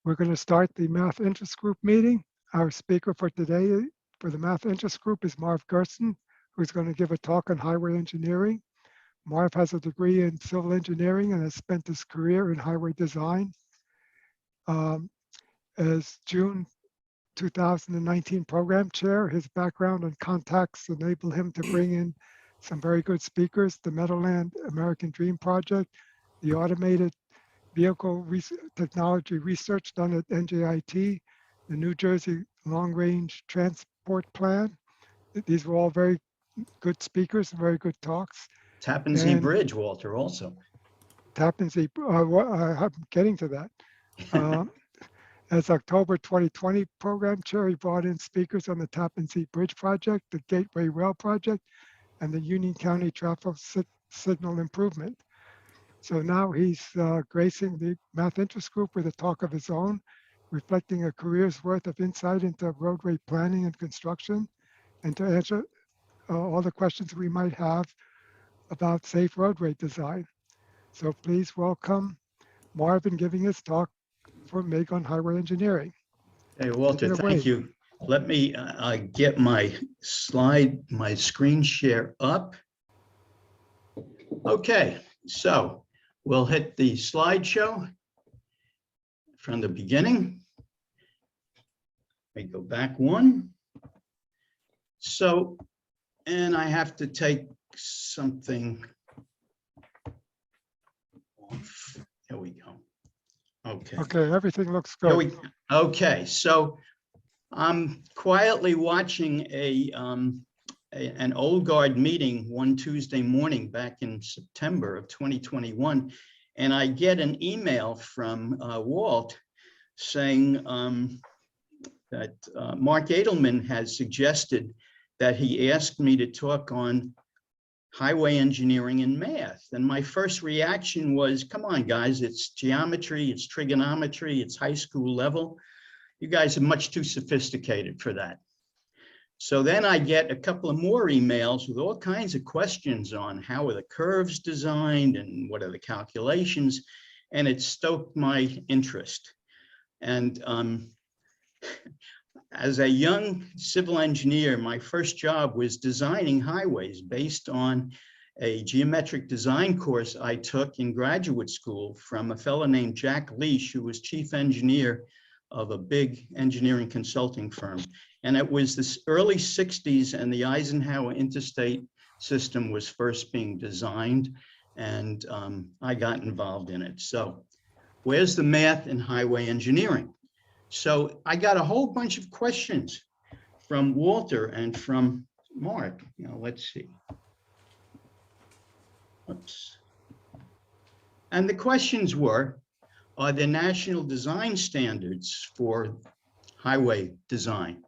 We're going to start the Math Interest Group meeting. Our speaker for today for the Math Interest Group is Marv Gersten, who's going to give a talk on highway engineering. Marv has a degree in civil engineering and has spent his career in highway design. As June 2019 program chair, his background and contacts enable him to bring in some very good speakers: the Meadowland American Dream Project, the Automated Vehicle Technology Research done at NJDTRDM, the New Jersey Long Range Transport Plan. These were all very good speakers and very good talks. Tappan Zee Bridge, Walter, also. Tappan Zee, I'm getting to that. As October 2020 program chair, he brought in speakers on the Tappan Zee Bridge project, the Gateway Rail project, and the Union County Traffic Signal Improvement. So now he's gracing the Math Interest Group with a talk of his own, reflecting a career's worth of insight into roadway planning and construction, and to answer all the questions we might have about safe roadway design. So please welcome Marvin giving his talk for MIG on highway engineering. Hey, Walter, thank you. Let me get my screen share up. Okay, so we'll hit the slideshow from the beginning. I go back one. So, and I have to take something off. There we go. Okay. Okay, everything looks good. Okay, so I'm quietly watching an old guard meeting one Tuesday morning back in September of 2021, and I get an email from Walt saying that Mark Edelman has suggested that he asked me to talk on highway engineering and math. And my first reaction was, come on, guys, it's geometry, it's trigonometry, it's high school level. You guys are much too sophisticated for that. So then I get a couple of more emails with all kinds of questions on how are the curves designed and what are the calculations, and it stoked my interest. And as a young civil engineer, my first job was designing highways based on a geometric design course I took in graduate school from a fellow named Jack Leash, who was chief engineer of a big engineering consulting firm. And it was this early 60s, and the Eisenhower interstate system was first being designed, and I got involved in it. So where's the math in highway engineering? So I got a whole bunch of questions from Walter and from Mark. Let's see. Oops. And the questions were, are there national design standards for highway design?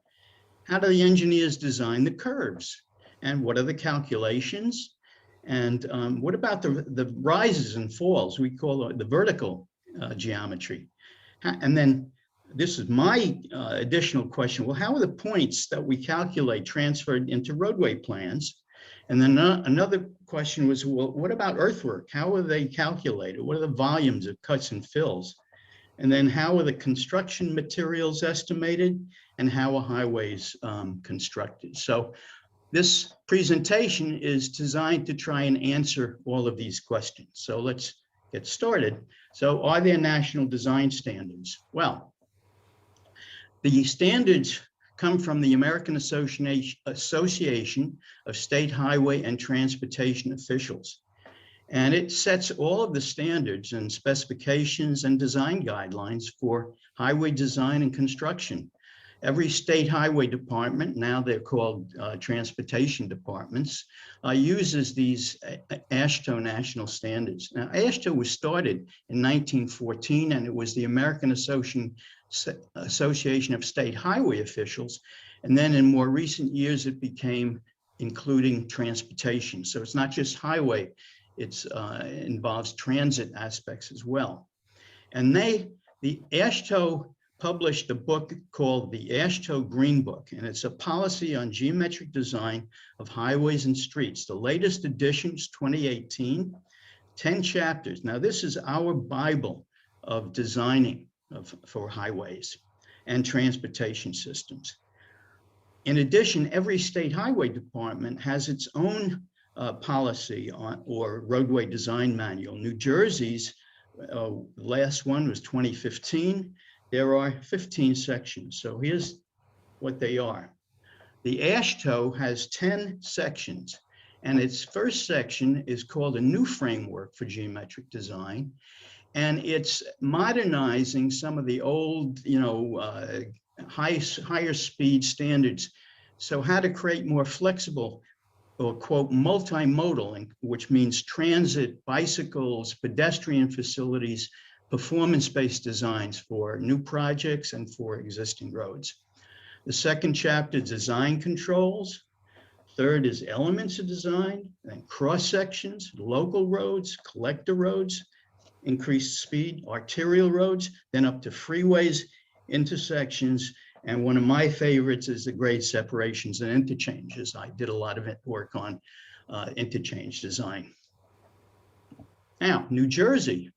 How do the engineers design the curves? And what are the calculations? And what about the rises and falls? We call it the vertical geometry. And then this is my additional question. Well, how are the points that we calculate transferred into roadway plans? And then another question was, well, what about earthwork? How are they calculated? What are the volumes of cuts and fills? And then how are the construction materials estimated? And how are highways constructed? So this presentation is designed to try and answer all of these questions. So let's get started. So are there national design standards? Well, the standards come from the American Association of State Highway and Transportation Officials. And it sets all of the standards and specifications and design guidelines for highway design and construction. Every state highway department, now they're called transportation departments, uses these AASHTO national standards. Now, AASHTO was started in 1914, and it was the American Association of State Highway Officials. And then in more recent years, it became including transportation. So it's not just highway, it involves transit aspects as well. And the AASHTO published a book called the AASHTO Green Book, and it's a policy on geometric design of highways and streets. The latest edition's 2018, 10 chapters. Now, this is our Bible of designing for highways and transportation systems. In addition, every state highway department has its own policy or roadway design manual. New Jersey's last one was 2015. There are 15 sections. So here's what they are. The AASHTO has 10 sections, and its first section is called a new framework for geometric design. And it's modernizing some of the old, higher speed standards. So how to create more flexible, or quote, multimodal, which means transit, bicycles, pedestrian facilities, performance-based designs for new projects and for existing roads. The second chapter, design controls. Third is elements of design, then cross sections, local roads, collector roads, increased speed, arterial roads, then up to freeways, intersections, and one of my favorites is the grade separations and interchanges. I did a lot of work on interchange design. Now, New Jersey,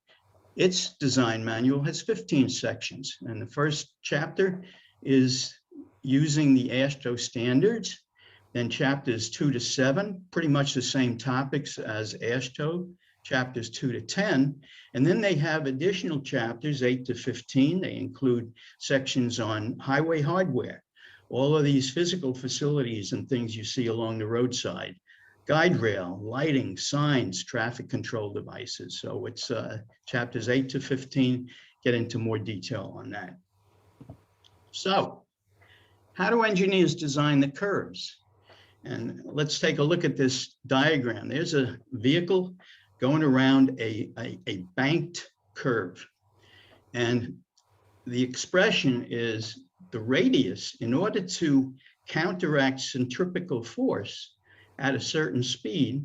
its design manual has 15 sections, and the first chapter is using the AASHTO standards. Then chapters 2 to 7, pretty much the same topics as AASHTO, chapters 2 to 10. And then they have additional chapters 8 to 15. They include sections on highway hardware, all of these physical facilities and things you see along the roadside, guide rail, lighting, signs, traffic control devices. So it's chapters 8 to 15 get into more detail on that. So how do engineers design the curves? And let's take a look at this diagram. There's a vehicle going around a banked curve. And the expression is the radius, in order to counteract centripetal force at a certain speed,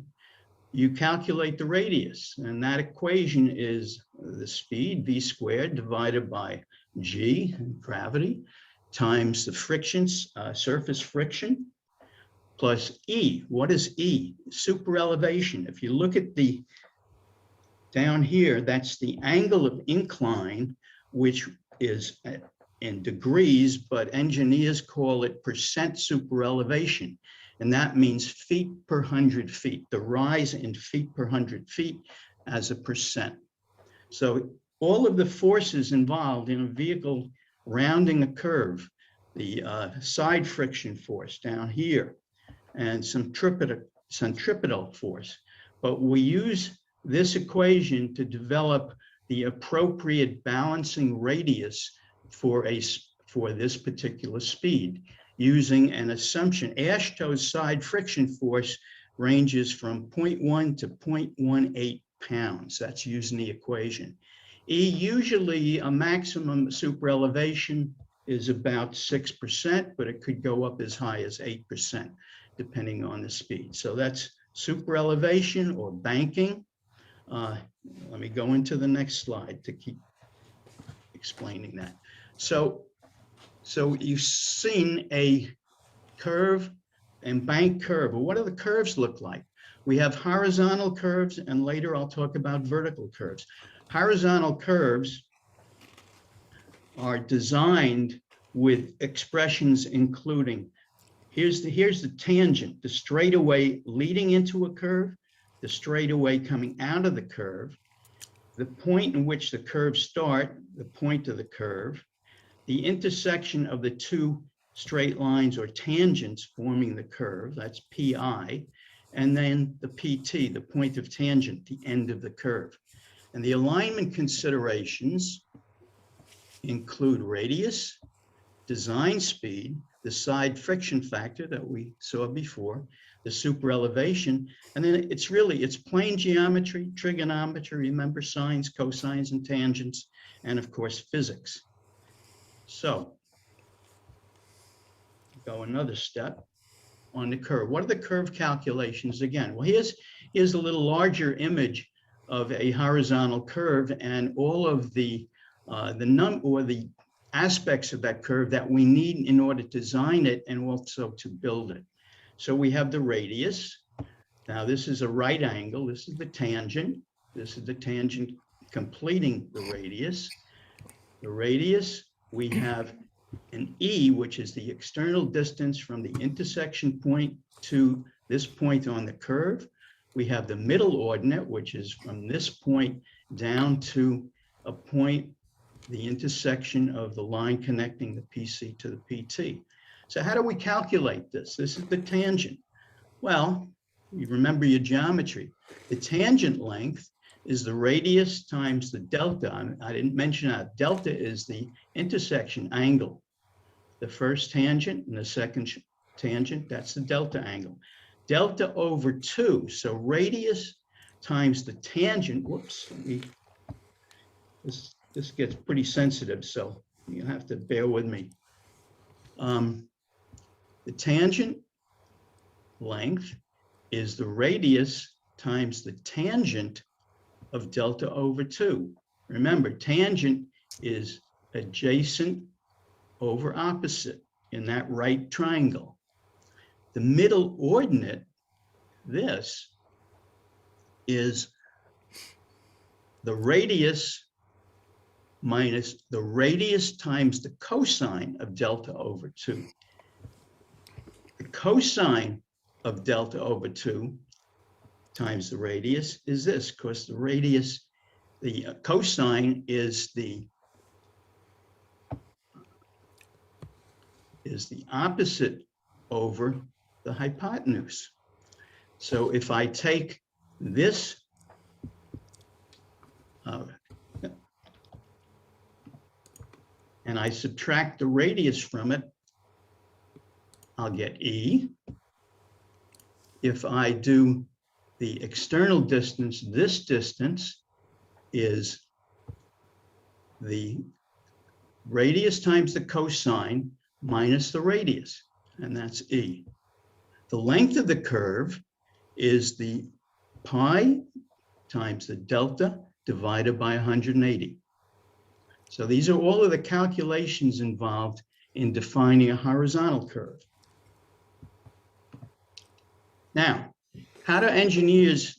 you calculate the radius. And that equation is the speed, v squared, divided by g, gravity, times the frictions, surface friction, plus E. What is E? Super elevation. If you look at the down here, that's the angle of incline, which is in degrees, but engineers call it percent super elevation. And that means feet per 100 feet, the rise in feet per 100 feet as a percent. So all of the forces involved in a vehicle rounding a curve, the side friction force down here, and centripetal force. But we use this equation to develop the appropriate balancing radius for this particular speed, using an assumption. AASHTO's side friction force ranges from 0.1 to 0.18 pounds. That's using the equation. E, usually a maximum super elevation is about 6%, but it could go up as high as 8%, depending on the speed. So that's super elevation or banking. Let me go into the next slide to keep explaining that. So you've seen a curve and bank curve. Well, what do the curves look like? We have horizontal curves, and later I'll talk about vertical curves. Horizontal curves are designed with expressions including, here's the tangent, the straightaway leading into a curve, the straightaway coming out of the curve, the point in which the curves start, the point of the curve, the intersection of the two straight lines or tangents forming the curve, that's PI, and then the PT, the point of tangent, the end of the curve. And the alignment considerations include radius, design speed, the side friction factor that we saw before, the super elevation, and then it's plane geometry, trigonometry, remember sines, cosines, and tangents, and of course physics. So go another step on the curve. What are the curve calculations again? Well, here's a little larger image of a horizontal curve and all of the aspects of that curve that we need in order to design it and also to build it. So we have the radius. Now this is a right angle. This is the tangent. This is the tangent completing the radius. the radius, we have an E, which is the external distance from the intersection point to this point on the curve. We have the middle ordinate, which is from this point down to a point, the intersection of the line connecting the PC to the PT. So how do we calculate this? This is the tangent. Well, you remember your geometry. The tangent length is the radius times the delta. I didn't mention that. Delta is the intersection angle. The first tangent and the second tangent, that's the delta angle. Delta over 2, so radius times the tangent. Whoops, this gets pretty sensitive, so you have to bear with me. The tangent length is the radius times the tangent of delta over 2. Remember, tangent is adjacent over opposite in that right triangle. The middle ordinate, this, is the radius minus the radius times the cosine of delta over 2. The cosine of delta over 2 times the radius is this, because the radius, the cosine is the opposite over the hypotenuse. So if I take this and I subtract the radius from it, I'll get E. If I do the external distance, this distance is the radius times the cosine minus the radius, and that's E. The length of the curve is the pi times the delta divided by 180. So these are all of the calculations involved in defining a horizontal curve. Now, how do engineers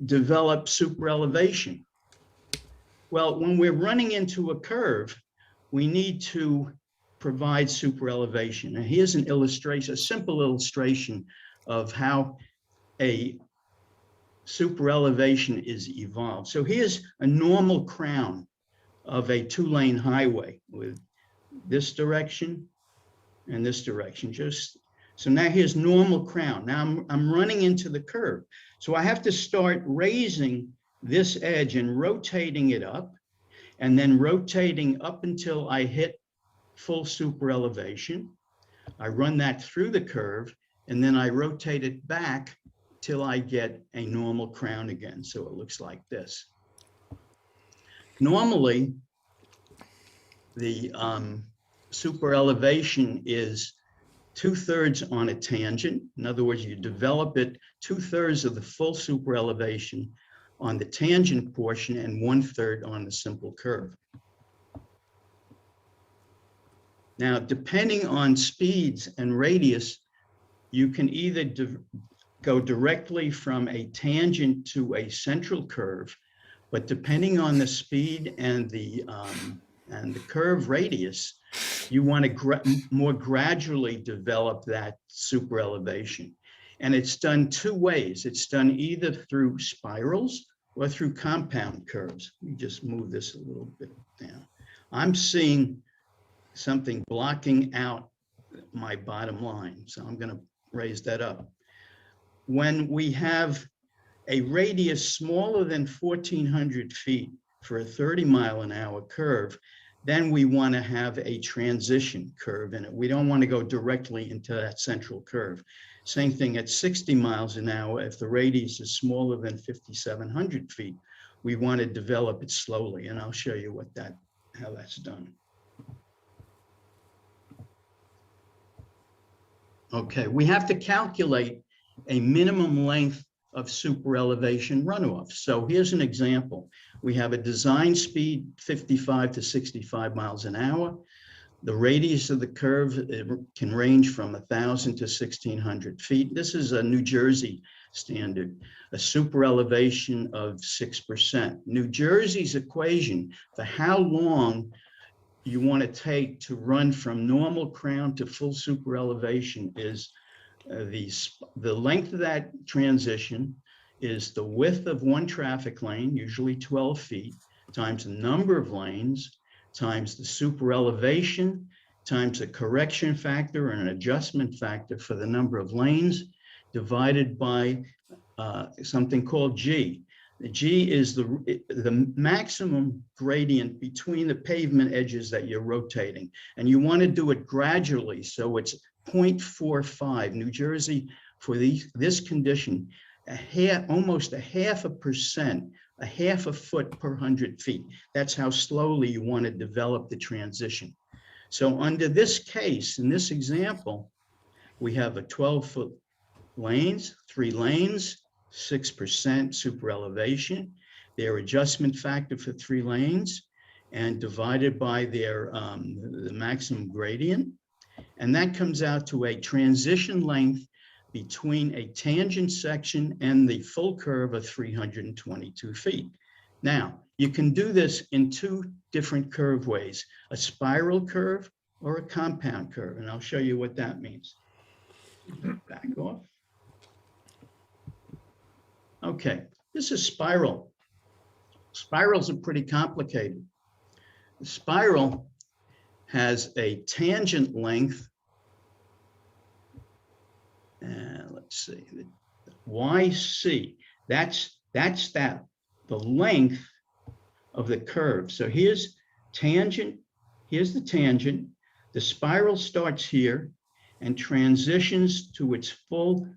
develop super elevation? Well, when we're running into a curve, we need to provide super elevation. And here's an illustration, a simple illustration of how a super elevation is evolved. So here's a normal crown of a 2-lane highway with this direction and this direction. So now here's normal crown. Now I'm running into the curve. So I have to start raising this edge and rotating it up, and then rotating up until I hit full super elevation. I run that through the curve, and then I rotate it back till I get a normal crown again. So it looks like this. Normally, the super elevation is 2/3 on a tangent. In other words, you develop it 2/3 of the full super elevation on the tangent portion and 1/3 on the simple curve. Now, depending on speeds and radius, you can either go directly from a tangent to a central curve, but depending on the speed and the curve radius, you want to more gradually develop that super elevation. And it's done 2 ways. It's done either through spirals or through compound curves. Let me just move this a little bit down. I'm seeing something blocking out my bottom line, so I'm going to raise that up. When we have a radius smaller than 1,400 feet for a 30-mile-an-hour curve, then we want to have a transition curve in it. We don't want to go directly into that central curve. Same thing at 60 miles an hour. If the radius is smaller than 5,700 feet, we want to develop it slowly, and I'll show you how that's done. Okay, we have to calculate a minimum length of super elevation runoff. So here's an example. We have a design speed 55 to 65 miles an hour. The radius of the curve, it can range from 1,000 to 1,600 feet. This is a New Jersey standard, a super elevation of 6%. New Jersey's equation for how long you want to take to run from normal crown to full super elevation is the length of that transition is the width of one traffic lane, usually 12 feet, times the number of lanes, times the super elevation, times a correction factor or an adjustment factor for the number of lanes, divided by something called G. The G is the maximum gradient between the pavement edges that you're rotating. And you want to do it gradually, so it's 0.45. New Jersey, for this condition, almost a half a percent, a half a foot per 100 feet. That's how slowly you want to develop the transition. So under this case, in this example, we have a 12-foot lanes, 3 lanes, 6% super elevation, their adjustment factor for 3 lanes, and divided by their the maximum gradient. And that comes out to a transition length between a tangent section and the full curve of 322 feet. Now, you can do this in 2 different curve ways, a spiral curve or a compound curve, and I'll show you what that means. Back off. Okay, this is spiral. Spirals are pretty complicated. The spiral has a tangent length, and let's see, the YC, that's the length of the curve. So here's tangent, here's the tangent, the spiral starts here and transitions to its full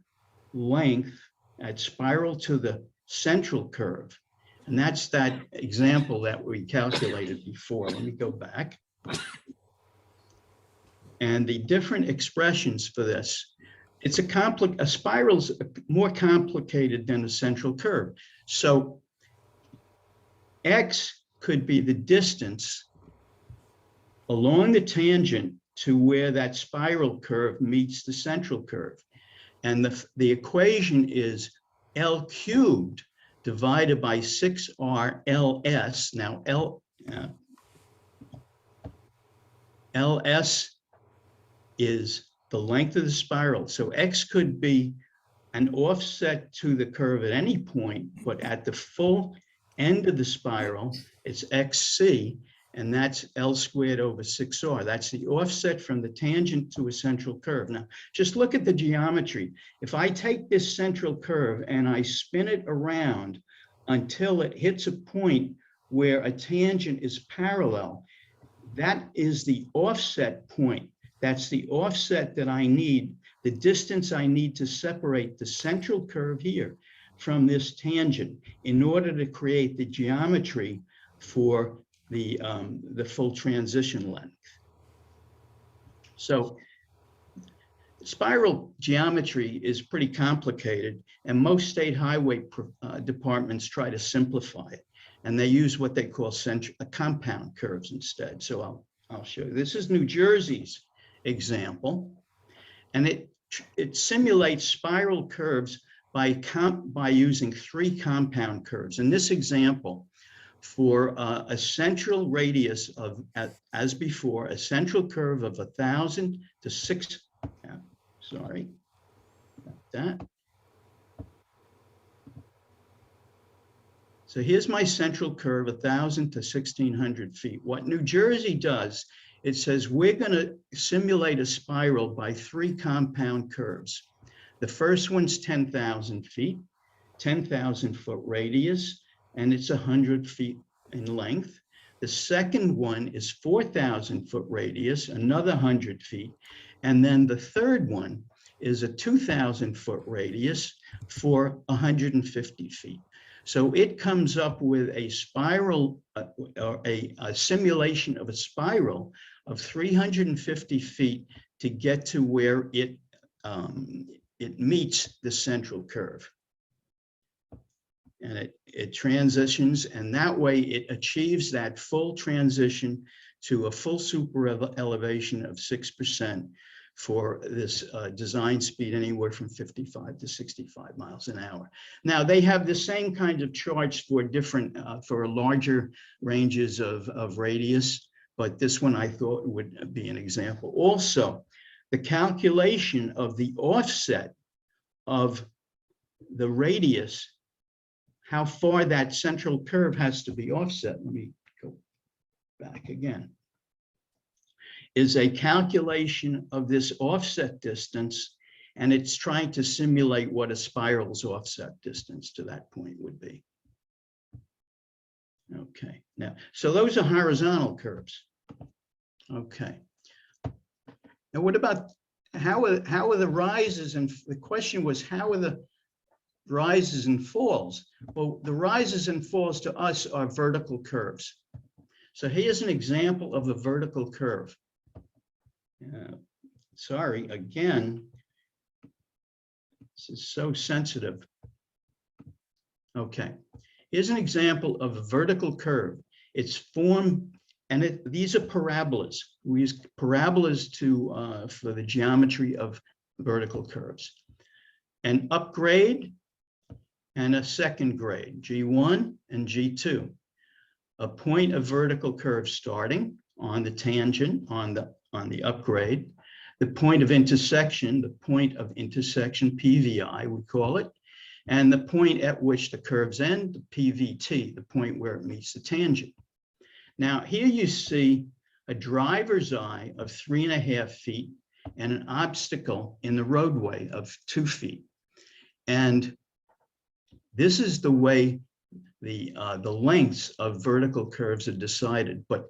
length at spiral to the central curve. And that's that example that we calculated before. Let me go back. And the different expressions for this, it's a spiral's more complicated than a central curve. So X could be the distance along the tangent to where that spiral curve meets the central curve. And the equation is L cubed divided by 6R LS. Now LS is the length of the spiral. So X could be an offset to the curve at any point, but at the full end of the spiral, it's XC, and that's L squared over 6R. That's the offset from the tangent to a central curve. Now, just look at the geometry. If I take this central curve and I spin it around until it hits a point where a tangent is parallel, that is the offset point. That's the offset that I need, the distance I need to separate the central curve here from this tangent in order to create the geometry for the full transition length. So spiral geometry is pretty complicated, and most state highway departments try to simplify it, and they use what they call compound curves instead. So I'll show you. This is New Jersey's example, and it simulates spiral curves by using 3 compound curves. In this example, for a central radius of, as before, a central curve of 1,000 to 6, sorry, about that. So here's my central curve, 1,000 to 1,600 feet. What New Jersey does, it says we're going to simulate a spiral by 3 compound curves. The first one's 10,000 feet, 10,000 foot radius, and it's 100 feet in length. The second one is 4,000 foot radius, another 100 feet. And then the third one is a 2,000 foot radius for 150 feet. So it comes up with a spiral, or a simulation of a spiral of 350 feet to get to where it meets the central curve. And it transitions, and that way it achieves that full transition to a full super elevation of 6% for this design speed anywhere from 55 to 65 miles an hour. Now, they have the same kind of charts for different, for larger ranges of radius, but this one I thought would be an example. Also, the calculation of the offset of the radius, how far that central curve has to be offset, let me go back again, is a calculation of this offset distance, and it's trying to simulate what a spiral's offset distance to that point would be. Okay, now, so those are horizontal curves. Okay. Now, what about how are the rises, and the question was, how are the rises and falls? Well, the rises and falls to us are vertical curves. So here's an example of a vertical curve. Sorry, again, this is so sensitive. Okay, here's an example of a vertical curve. It's formed, and these are parabolas. We use parabolas to for the geometry of vertical curves. An upgrade and a second grade, G1 and G2. A point of vertical curve starting on the tangent on the upgrade, the point of intersection, PVI, we call it, and the point at which the curves end, the PVT, the point where it meets the tangent. Now, here you see a driver's eye of 3.5 feet and an obstacle in the roadway of 2 feet. And this is the way the lengths of vertical curves are decided. But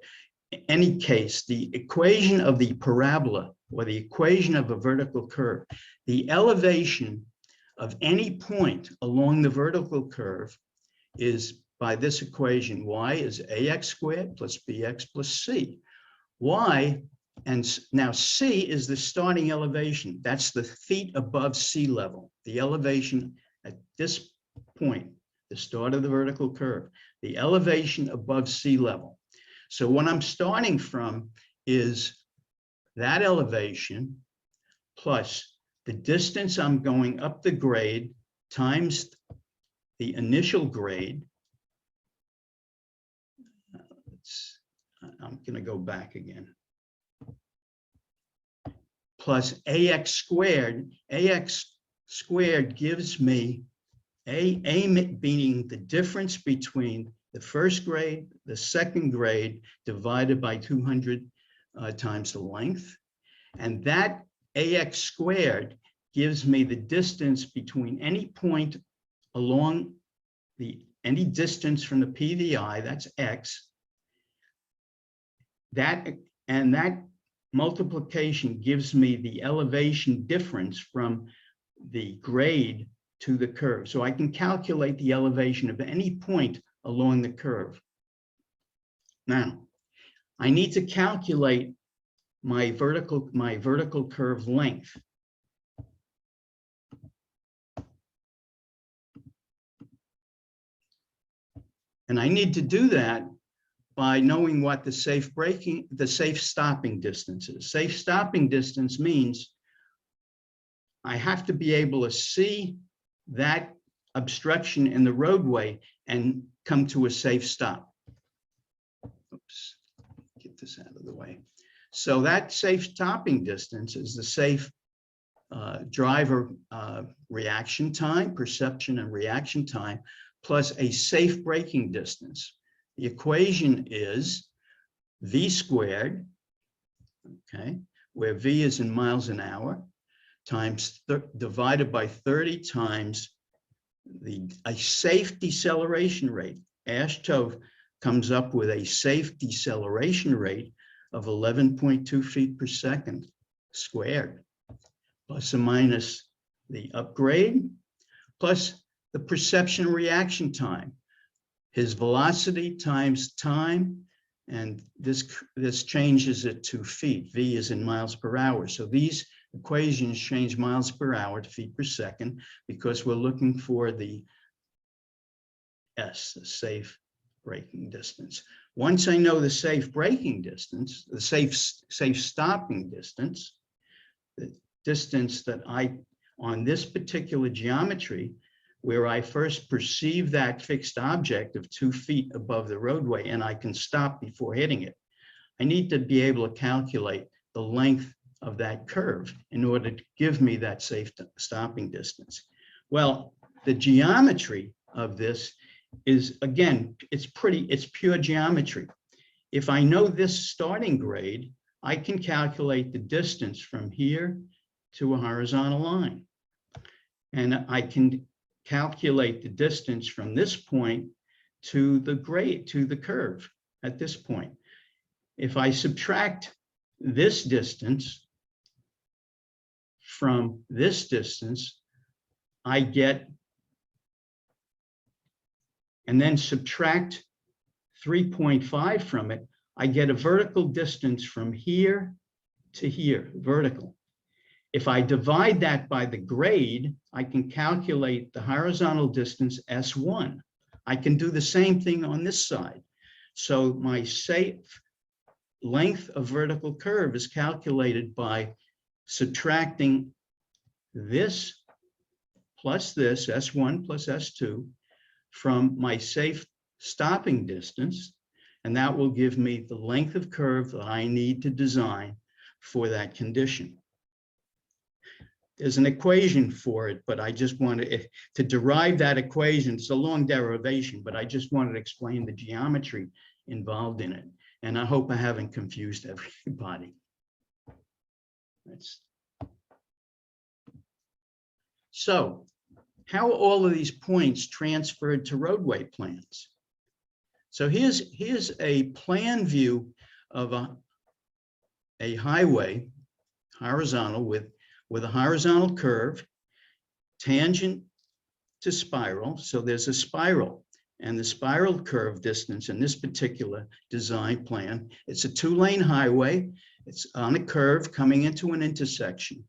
in any case, the equation of the parabola, or the equation of a vertical curve, the elevation of any point along the vertical curve is by this equation. Y is ax squared plus bx plus c. Y, and now c is the starting elevation. That's the feet above sea level, the elevation at this point, the start of the vertical curve, the elevation above sea level. So what I'm starting from is that elevation plus the distance I'm going up the grade times the initial grade. I'm going to go back again. Plus ax squared. Ax squared gives me A being the difference between the first grade, the second grade, divided by 200 times the length. And that ax squared gives me the distance between any point along any distance from the PVI, that's x. That multiplication gives me the elevation difference from the grade to the curve. So I can calculate the elevation of any point along the curve. Now, I need to calculate my vertical curve length. And I need to do that by knowing what the safe stopping distance is. Safe stopping distance means I have to be able to see that obstruction in the roadway and come to a safe stop. Oops, get this out of the way. So that safe stopping distance is the safe driver reaction time, perception and reaction time, plus a safe braking distance. The equation is V squared, okay, where V is in miles an hour, times divided by 30 times a safe deceleration rate. AASHTO comes up with a safe deceleration rate of 11.2 feet per second squared, plus or minus the upgrade, plus the perception reaction time, his velocity times time, and this changes it to feet. V is in miles per hour. So these equations change miles per hour to feet per second because we're looking for the S, the safe braking distance. Once I know the safe braking distance, the safe stopping distance, the distance that on this particular geometry, where I first perceive that fixed object of 2 feet above the roadway and I can stop before hitting it, I need to be able to calculate the length of that curve in order to give me that safe stopping distance. Well, the geometry of this is, again, it's pure geometry. If I know this starting grade, I can calculate the distance from here to a horizontal line. And I can calculate the distance from this point to the grade, to the curve at this point. If I subtract this distance from this distance, I get, and then subtract 3.5 from it, I get a vertical distance from here to here, vertical. If I divide that by the grade, I can calculate the horizontal distance S1. I can do the same thing on this side. So my safe length of vertical curve is calculated by subtracting this plus this, S1 plus S2, from my safe stopping distance, and that will give me the length of curve that I need to design for that condition. There's an equation for it, but I just wanted to derive that equation. It's a long derivation, but I just wanted to explain the geometry involved in it. And I hope I haven't confused everybody. So how are all of these points transferred to roadway plans? So here's a plan view of a highway, horizontal, with a horizontal curve, tangent to spiral. So there's a spiral, and the spiral curve distance in this particular design plan, it's a 2-lane highway. It's on a curve coming into an intersection.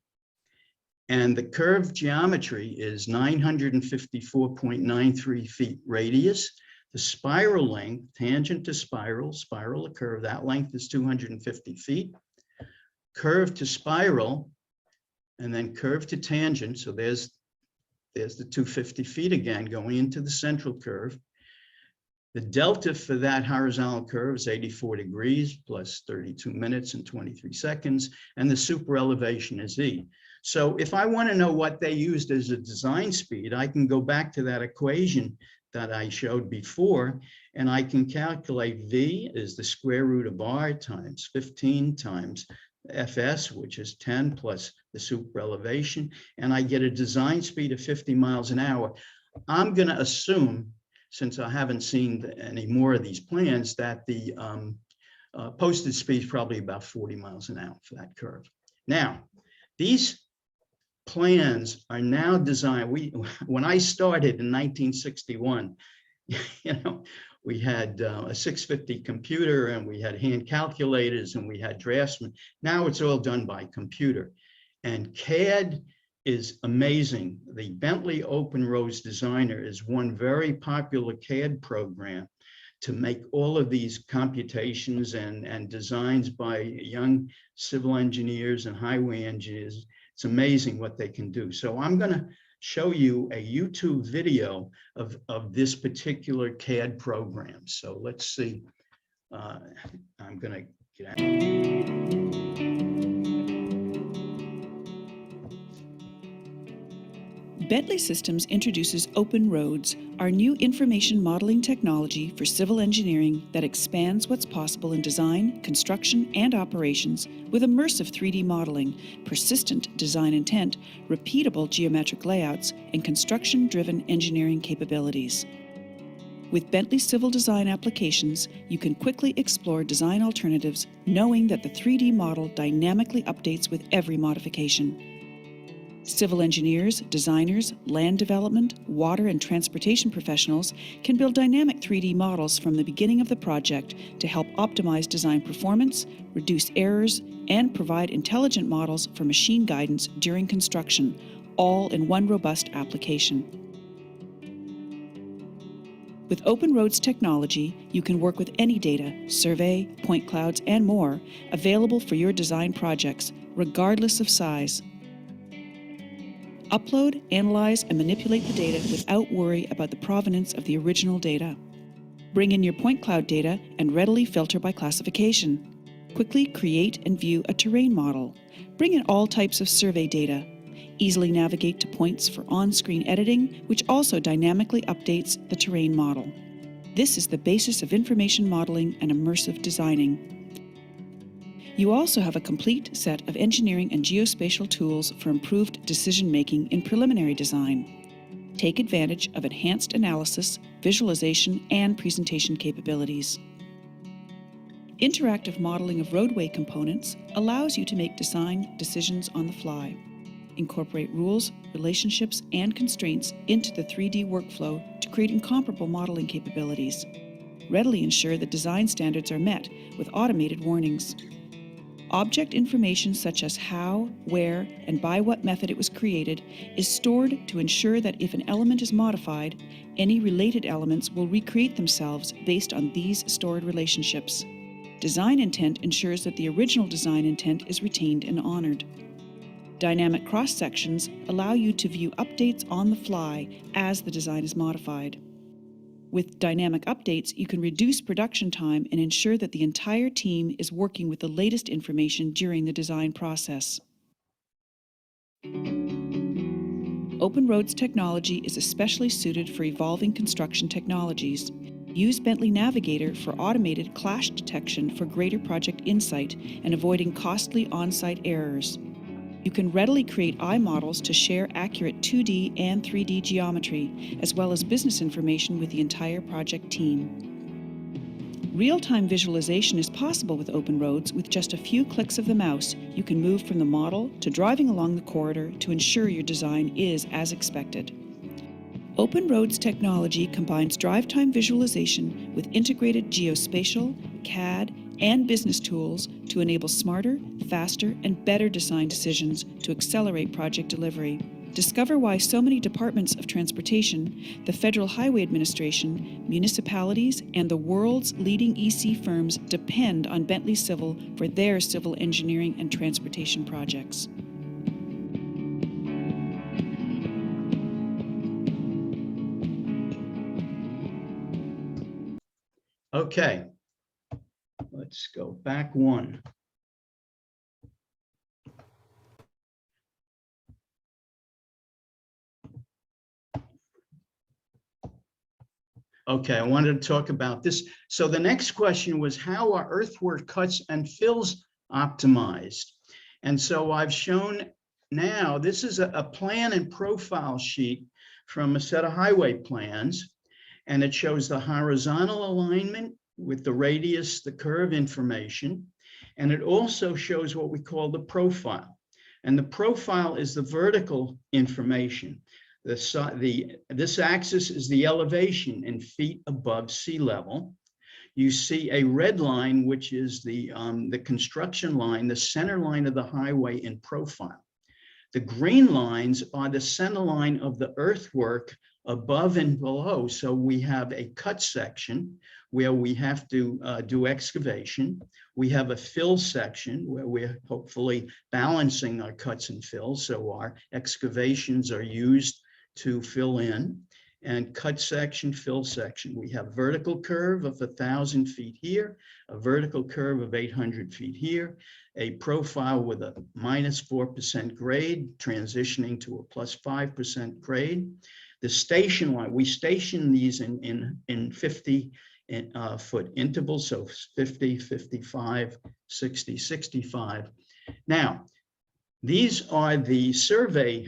And the curve geometry is 954.93 feet radius. The spiral length, tangent to spiral to curve, that length is 250 feet. Curve to spiral, and then curve to tangent. So there's the 250 feet again going into the central curve. The delta for that horizontal curve is 84 degrees plus 32 minutes and 23 seconds. And the super elevation is E. So if I want to know what they used as a design speed, I can go back to that equation that I showed before, and I can calculate V is the square root of R times 15 times Fs, which is 10 plus the super elevation, and I get a design speed of 50 miles an hour. I'm going to assume, since I haven't seen any more of these plans, that the posted speed is probably about 40 miles an hour for that curve. Now, these plans are now designed. When I started in 1961, we had a 650 computer, and we had hand calculators, and we had draftsmen. Now it's all done by computer, and CAD is amazing. The Bentley OpenRoads Designer is one very popular CAD program to make all of these computations and designs by young civil engineers and highway engineers. It's amazing what they can do. So I'm going to show you a YouTube video of this particular CAD program. So let's see. I'm going to get out. Bentley Systems introduces OpenRoads, our new information modeling technology for civil engineering that expands what's possible in design, construction, and operations with immersive 3D modeling, persistent design intent, repeatable geometric layouts, and construction-driven engineering capabilities. With Bentley Civil Design applications, you can quickly explore design alternatives, knowing that the 3D model dynamically updates with every modification. Civil engineers, designers, land development, water and transportation professionals can build dynamic 3D models from the beginning of the project to help optimize design performance, reduce errors, and provide intelligent models for machine guidance during construction, all in one robust application. With OpenRoads technology, you can work with any data, survey, point clouds, and more available for your design projects, regardless of size. Upload, analyze, and manipulate the data without worry about the provenance of the original data. Bring in your point cloud data and readily filter by classification. Quickly create and view a terrain model. Bring in all types of survey data. Easily navigate to points for on-screen editing, which also dynamically updates the terrain model. This is the basis of information modeling and immersive designing. You also have a complete set of engineering and geospatial tools for improved decision-making in preliminary design. Take advantage of enhanced analysis, visualization, and presentation capabilities. Interactive modeling of roadway components allows you to make design decisions on the fly. Incorporate rules, relationships, and constraints into the 3D workflow to create incomparable modeling capabilities. Readily ensure that design standards are met with automated warnings. Object information such as how, where, and by what method it was created is stored to ensure that if an element is modified, any related elements will recreate themselves based on these stored relationships. Design intent ensures that the original design intent is retained and honored. Dynamic cross-sections allow you to view updates on the fly as the design is modified. With dynamic updates, you can reduce production time and ensure that the entire team is working with the latest information during the design process. OpenRoads technology is especially suited for evolving construction technologies. Use Bentley Navigator for automated clash detection for greater project insight and avoiding costly on-site errors. You can readily create iModels to share accurate 2D and 3D geometry, as well as business information with the entire project team. Real-time visualization is possible with OpenRoads. With just a few clicks of the mouse, you can move from the model to driving along the corridor to ensure your design is as expected. OpenRoads technology combines drive time visualization with integrated geospatial, CAD, and business tools to enable smarter, faster, and better design decisions to accelerate project delivery. Discover why so many departments of transportation, the Federal Highway Administration, municipalities, and the world's leading EC firms depend on Bentley Civil for their civil engineering and transportation projects. Okay, let's go back one. Okay, I wanted to talk about this. So the next question was, how are earthwork cuts and fills optimized? And so I've shown now, this is a plan and profile sheet from a set of highway plans. And it shows the horizontal alignment with the radius, the curve information. And it also shows what we call the profile. And the profile is the vertical information. This axis is the elevation in feet above sea level. You see a red line, which is the construction line, the center line of the highway in profile. The green lines are the center line of the earthwork above and below. So we have a cut section where we have to do excavation. We have a fill section where we're hopefully balancing our cuts and fills. So our excavations are used to fill in, and cut section, fill section. We have vertical curve of 1,000 feet here, a vertical curve of 800 feet here, a profile with a -4% grade, transitioning to a +5% grade. The station line, we station these in 50 foot intervals, so 50, 55, 60, 65. Now, these are the survey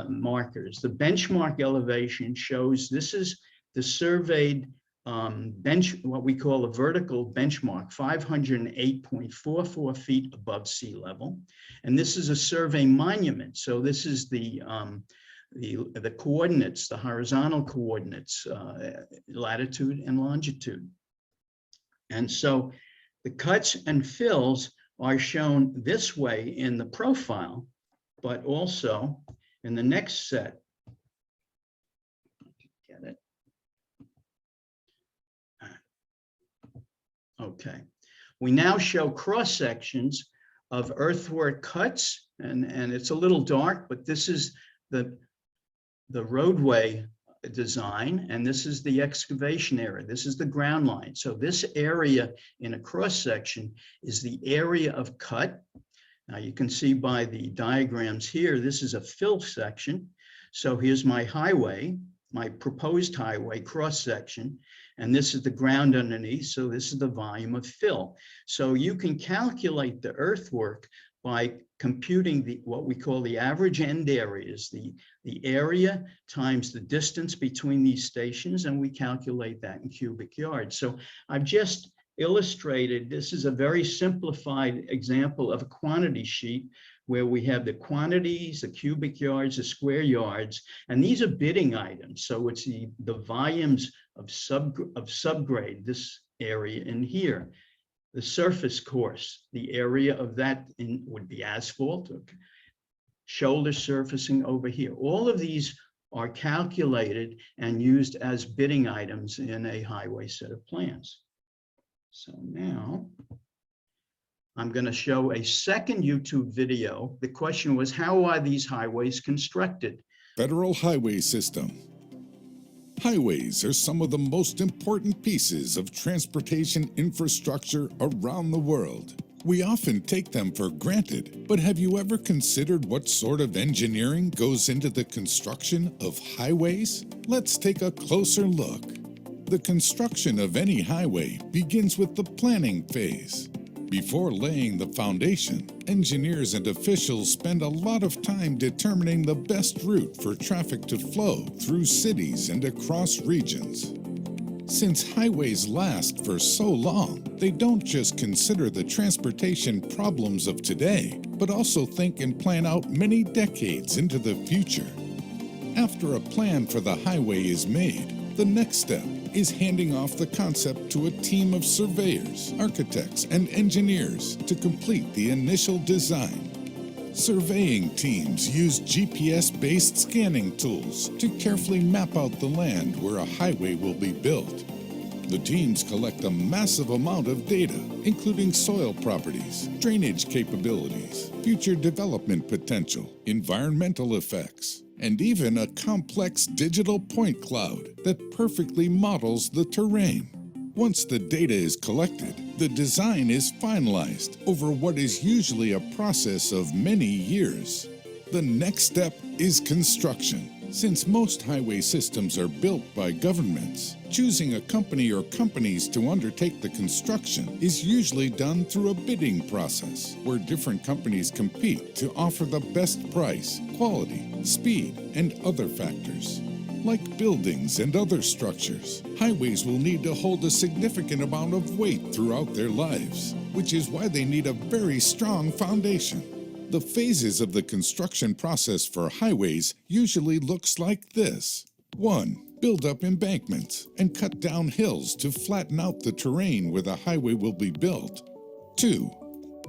markers. The benchmark elevation shows this is the surveyed what we call a vertical benchmark, 508.44 feet above sea level. And this is a survey monument. So this is the coordinates, the horizontal coordinates, latitude and longitude. And so the cuts and fills are shown this way in the profile, but also in the next set. Get it. Okay. We now show cross sections of earthwork cuts, and it's a little dark, but this is the roadway design, and this is the excavation area. This is the ground line. So this area in a cross section is the area of cut. Now you can see by the diagrams here, this is a fill section. So here's my highway, my proposed highway cross section, and this is the ground underneath. So this is the volume of fill. So you can calculate the earthwork by computing what we call the average end areas, the area times the distance between these stations, and we calculate that in cubic yards. So I've just illustrated, this is a very simplified example of a quantity sheet where we have the quantities, the cubic yards, the square yards, and these are bidding items. So it's the volumes of subgrade, this area in here. The surface course, the area of that would be asphalt, shoulder surfacing over here. All of these are calculated and used as bidding items in a highway set of plans. So now I'm going to show a second YouTube video. The question was, how are these highways constructed? Federal highway system. Highways are some of the most important pieces of transportation infrastructure around the world. We often take them for granted, but have you ever considered what sort of engineering goes into the construction of highways? Let's take a closer look. The construction of any highway begins with the planning phase. Before laying the foundation, engineers and officials spend a lot of time determining the best route for traffic to flow through cities and across regions. Since highways last for so long, they don't just consider the transportation problems of today, but also think and plan out many decades into the future. After a plan for the highway is made, the next step is handing off the concept to a team of surveyors, architects, and engineers to complete the initial design. Surveying teams use GPS-based scanning tools to carefully map out the land where a highway will be built. The teams collect a massive amount of data, including soil properties, drainage capabilities, future development potential, environmental effects, and even a complex digital point cloud that perfectly models the terrain. Once the data is collected, the design is finalized over what is usually a process of many years. The next step is construction. Since most highway systems are built by governments, choosing a company or companies to undertake the construction is usually done through a bidding process, where different companies compete to offer the best price, quality, speed, and other factors. Like buildings and other structures, highways will need to hold a significant amount of weight throughout their lives, which is why they need a very strong foundation. The phases of the construction process for highways usually looks like this. 1. Build up embankments and cut down hills to flatten out the terrain where the highway will be built. 2.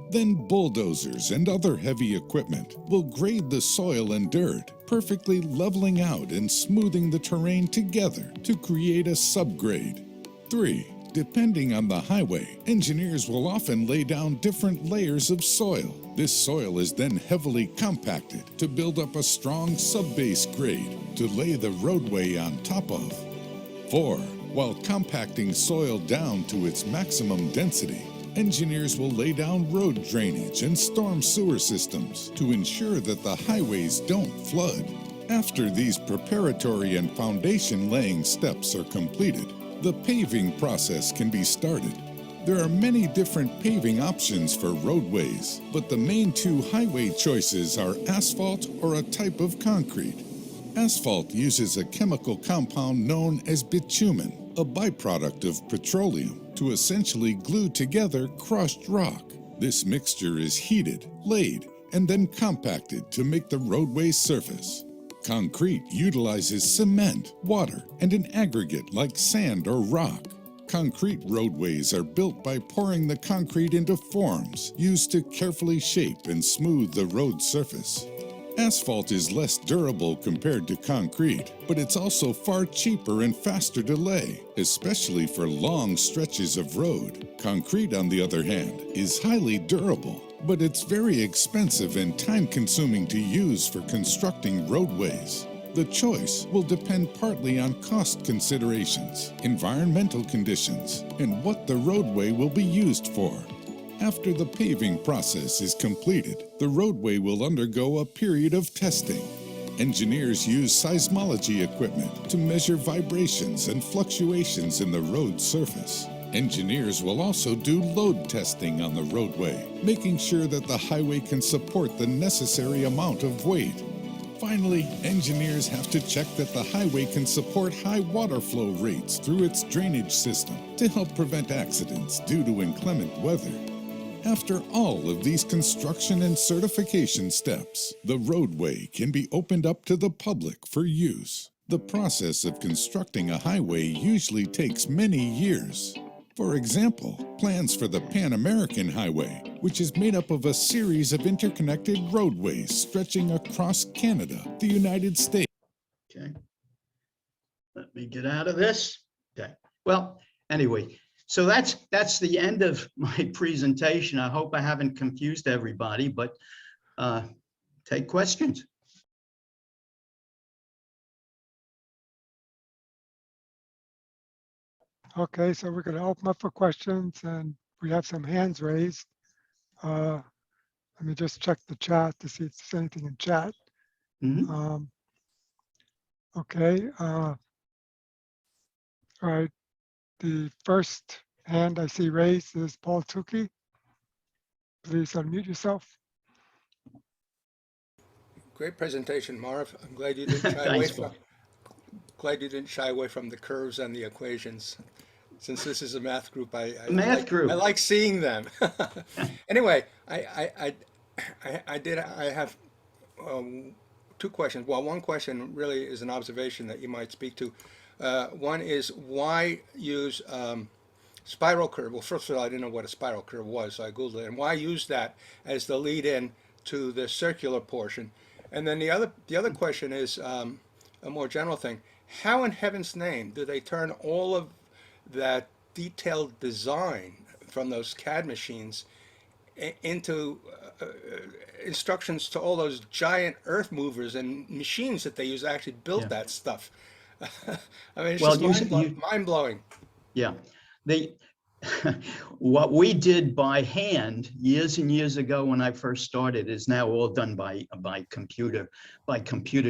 Then bulldozers and other heavy equipment will grade the soil and dirt, perfectly leveling out and smoothing the terrain together to create a subgrade. 3. Depending on the highway, engineers will often lay down different layers of soil. This soil is then heavily compacted to build up a strong subbase grade to lay the roadway on top of. 4. While compacting soil down to its maximum density, engineers will lay down road drainage and storm sewer systems to ensure that the highways don't flood. After these preparatory and foundation laying steps are completed, the paving process can be started. There are many different paving options for roadways, but the main two highway choices are asphalt or a type of concrete. Asphalt uses a chemical compound known as bitumen, a byproduct of petroleum, to essentially glue together crushed rock. This mixture is heated, laid, and then compacted to make the roadway surface. Concrete utilizes cement, water, and an aggregate like sand or rock. Concrete roadways are built by pouring the concrete into forms used to carefully shape and smooth the road surface. Asphalt is less durable compared to concrete, but it's also far cheaper and faster to lay, especially for long stretches of road. Concrete, on the other hand, is highly durable, but it's very expensive and time-consuming to use for constructing roadways. The choice will depend partly on cost considerations, environmental conditions, and what the roadway will be used for. After the paving process is completed, the roadway will undergo a period of testing. Engineers use seismology equipment to measure vibrations and fluctuations in the road surface. Engineers will also do load testing on the roadway, making sure that the highway can support the necessary amount of weight. Finally, engineers have to check that the highway can support high water flow rates through its drainage system to help prevent accidents due to inclement weather. After all of these construction and certification steps, the roadway can be opened up to the public for use. The process of constructing a highway usually takes many years. For example, plans for the Pan American Highway, which is made up of a series of interconnected roadways stretching across Canada, the United States. Okay. Let me get out of this. Okay. Well, anyway, so that's the end of my presentation. I hope I haven't confused everybody, but take questions. Okay, so we're going to open up for questions, and we have some hands raised. Let me just check the chat to see if there's anything in chat. Mhm. Okay. All right. The first hand I see raised is Paul Tukey. Please unmute yourself. Great presentation, Marv. I'm glad you didn't shy away Thanks, from Paul. the curves and the equations. Since this is a math group, I Math group. I like seeing them. Anyway, I have two questions. Well, one question really is an observation that you might speak to. One is, why use spiral curve? Well, first of all, I didn't know what a spiral curve was, so I Googled it. And why use that as the lead-in to the circular portion? And then the other question is a more general thing. How in heaven's name do they turn all of that detailed design from those CAD machines into instructions to all those giant earth movers and machines that they use to actually build Yeah. that stuff? I mean, it's Well, just mind-blowing. Yeah. They what we did by hand years and years ago when I first started is now all done by computer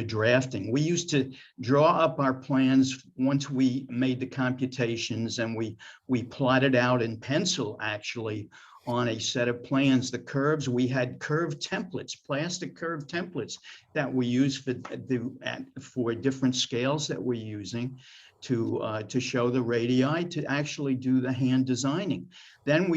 drafting. We used to draw up our plans once we made the computations, and we plotted out in pencil actually on a set of plans the curves. We had curve templates, plastic curve templates that we use for different scales that we're using to show the radii, to actually do the hand designing. Then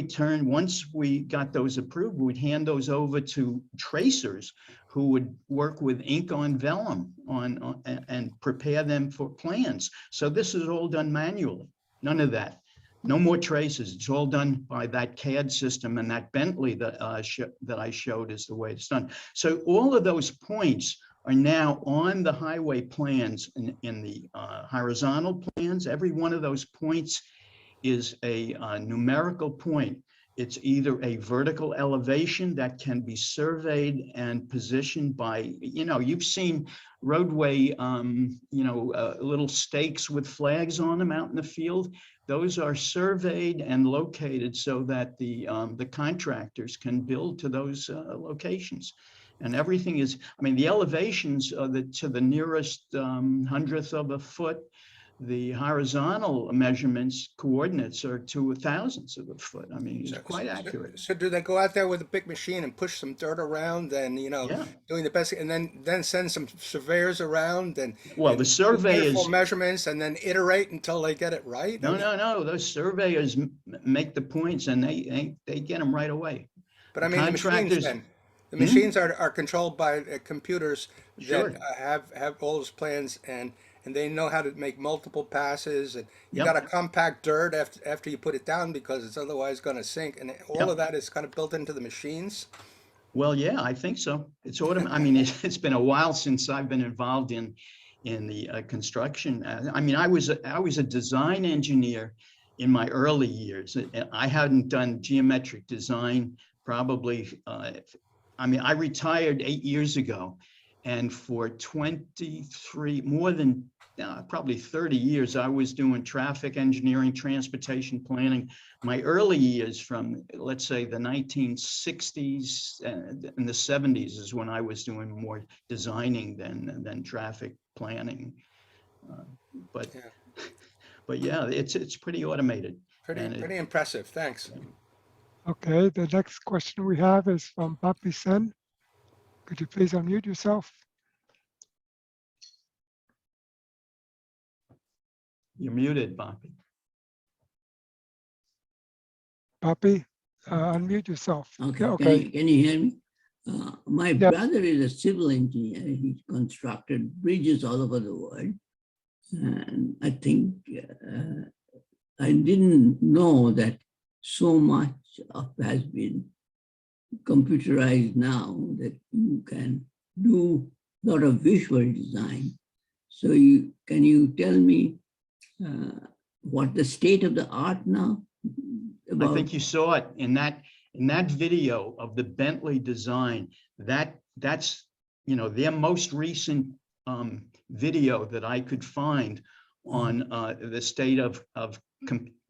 once we got those approved, we'd hand those over to tracers who would work with ink on vellum and prepare them for plans. So this is all done manually. None of that. No more traces. It's all done by that CAD system, and that Bentley that I showed is the way it's done. So all of those points are now on the highway plans in the horizontal plans. Every one of those points is a numerical point. It's either a vertical elevation that can be surveyed and positioned by, you've seen roadway, little stakes with flags on them out in the field. Those are surveyed and located so that the contractors can build to those locations. And everything is, the elevations are to the nearest hundredth of a foot. The horizontal measurements coordinates are to thousandths of a foot. It's quite accurate. So do they go out there with a big machine and push some dirt around and, doing the best, and then send some surveyors around and the surveyors measurements and then iterate until they get it right? No. Those surveyors make the points and they get them right away. But the machines then. The machines are controlled by computers that have all those plans, and they know how to make multiple passes, and you got to compact dirt after you put it down because it's otherwise going to sink, and all of that is kind of built into the machines. Well, yeah, I think so. It's automatic. I mean, it's been a while since I've been involved in the construction. I mean, I was a design engineer in my early years. I hadn't done geometric design probably. I mean, I retired 8 years ago, and for 23, more than probably 30 years, I was doing traffic engineering, transportation planning. My early years from, let's say, the 1960s and the 70s is when I was doing more designing than traffic planning. But yeah, it's pretty automated. Pretty impressive. Thanks. Okay, the next question we have is from Papi Sen. Could you please unmute yourself? You're muted, Bobby. Papi, unmute yourself. Okay, Yeah, okay. Can you hear me? My Yeah. brother is a civil engineer. He constructed bridges all over the world. And I think I didn't know that so much of has been computerized now that you can do a lot of visual design. So can you tell me what the state of the art now? I think you saw it in that video of the Bentley design. That's their most recent video that I could find on the state of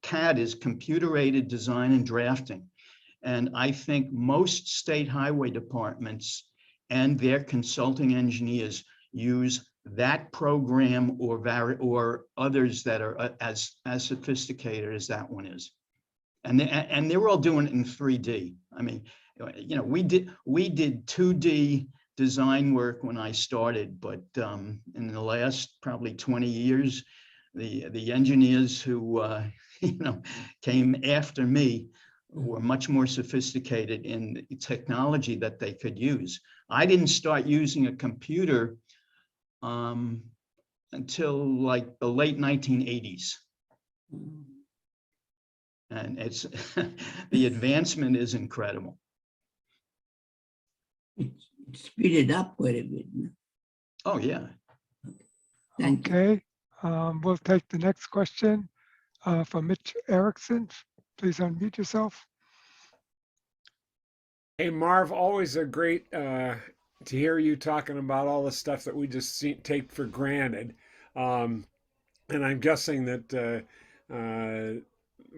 CAD is computer-aided design and drafting. And I think most state highway departments and their consulting engineers use that program or others that are as sophisticated as that one is. And they're all doing it in 3D. I mean, we did 2D design work when I started, but in the last probably 20 years, the engineers who came after me were much more sophisticated in the technology that they could use. I didn't start using a computer until like the late 1980s. And it's the advancement is incredible. It speeded up quite a bit. Oh, yeah. Thank you. Okay, we'll take the next question from Mitch Erickson. Please unmute yourself. Hey, Marv, always a great to hear you talking about all the stuff that we just take for granted. And I'm guessing that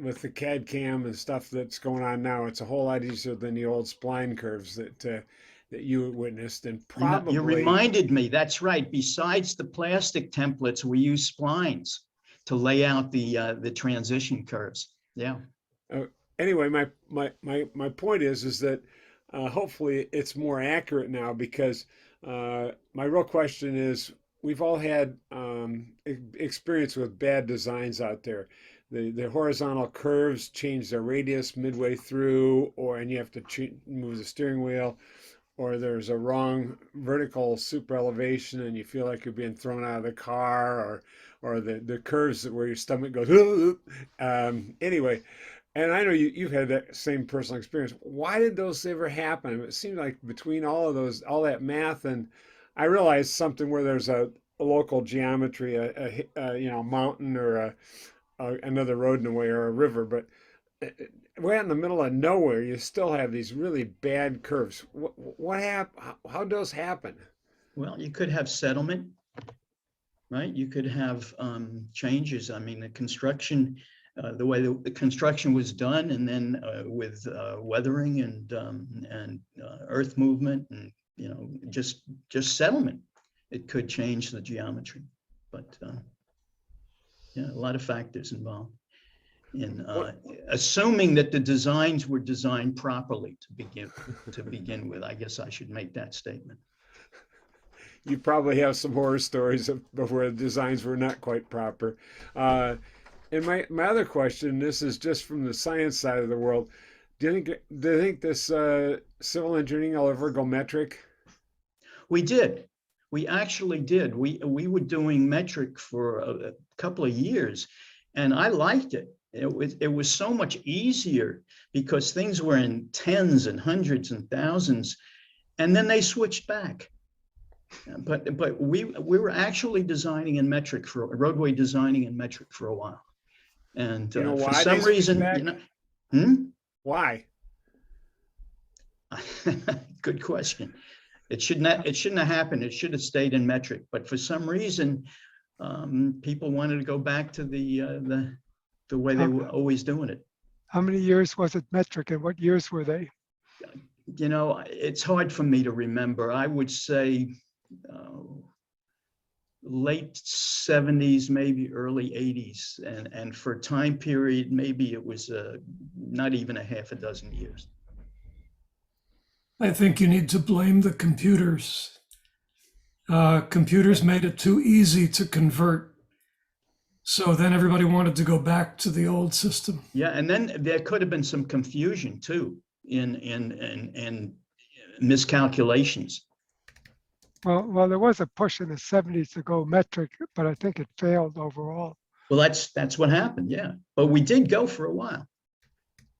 with the CAD CAM and stuff that's going on now, it's a whole lot easier than the old spline curves that you witnessed. And probably you reminded me. That's right. Besides the plastic templates, we use splines to lay out the transition curves. Yeah. Anyway, my point is that hopefully it's more accurate now, because my real question is, we've all had experience with bad designs out there. The horizontal curves change their radius midway through, and you have to move the steering wheel, or there's a wrong vertical super elevation and you feel like you're being thrown out of the car, or the curves where your stomach goes. Anyway, and I know you've had that same personal experience. Why did those ever happen? It seemed like between all that math, and I realized something where there's a local geometry, a mountain or another road in the way, or a river, but way out in the middle of nowhere, you still have these really bad curves. What happened? How does those happen? Well, you could have settlement, right? You could have changes. I mean, the construction, the way the construction was done, and then with weathering and earth movement, and just settlement, it could change the geometry. But yeah, a lot of factors involved in assuming that the designs were designed properly to begin with. I guess I should make that statement. You probably have some horror stories of where the designs were not quite proper. And my other question, this is just from the science side of the world. Do you think this civil engineering will ever go metric? We did. We actually did. We were doing metric for a couple of years, and I liked it. It was so much easier because things were in tens and hundreds and thousands, and then they switched back. But we were actually designing in metric for roadway designing in metric for a while, and You know for why some they switched reason, back? Why? Good question. It shouldn't have happened. It should have stayed in metric. But for some reason, people wanted to go back to the way they were always doing it. How many years was it metric, and what years were they? You know, it's hard for me to remember. I would say late 70s, maybe early 80s, and for a time period, maybe it was not even a half a dozen years. I think you need to blame the computers. Computers made it too easy to convert. So then everybody wanted to go back to the old system. Yeah, and then there could have been some confusion too in miscalculations. Well, there was a push in the 70s to go metric, but I think it failed overall. Well, that's what happened, yeah. But we did go for a while.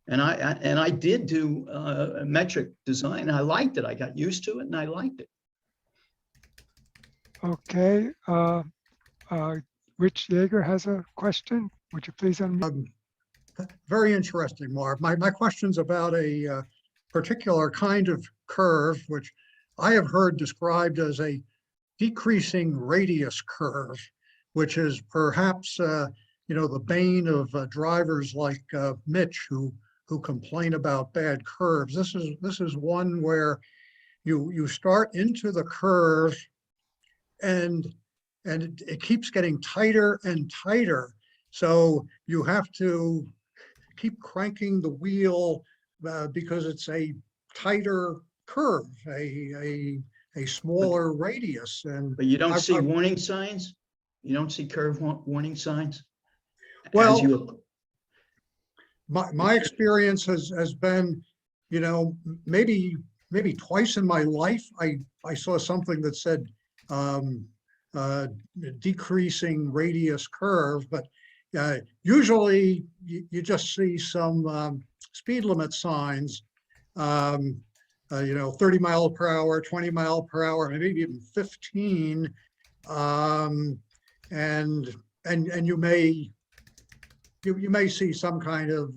And I did do metric design. I liked it. I got used to it and I liked it. Okay. Rich Yeager has a question. Would you please unmute? Very interesting, Marv. My question's about a particular kind of curve, which I have heard described as a decreasing radius curve, which is perhaps the bane of drivers like Mitch, who complain about bad curves. This is one where you start into the curve and it keeps getting tighter and tighter. So you have to keep cranking the wheel because it's a tighter curve, a smaller radius. But you don't see warning signs? You don't see curve warning signs? Well, my experience has been, maybe twice in my life, I saw something that said decreasing radius curve, but usually you just see some speed limit signs, 30 mile per hour, 20 mile per hour, maybe even 15. And you may see some kind of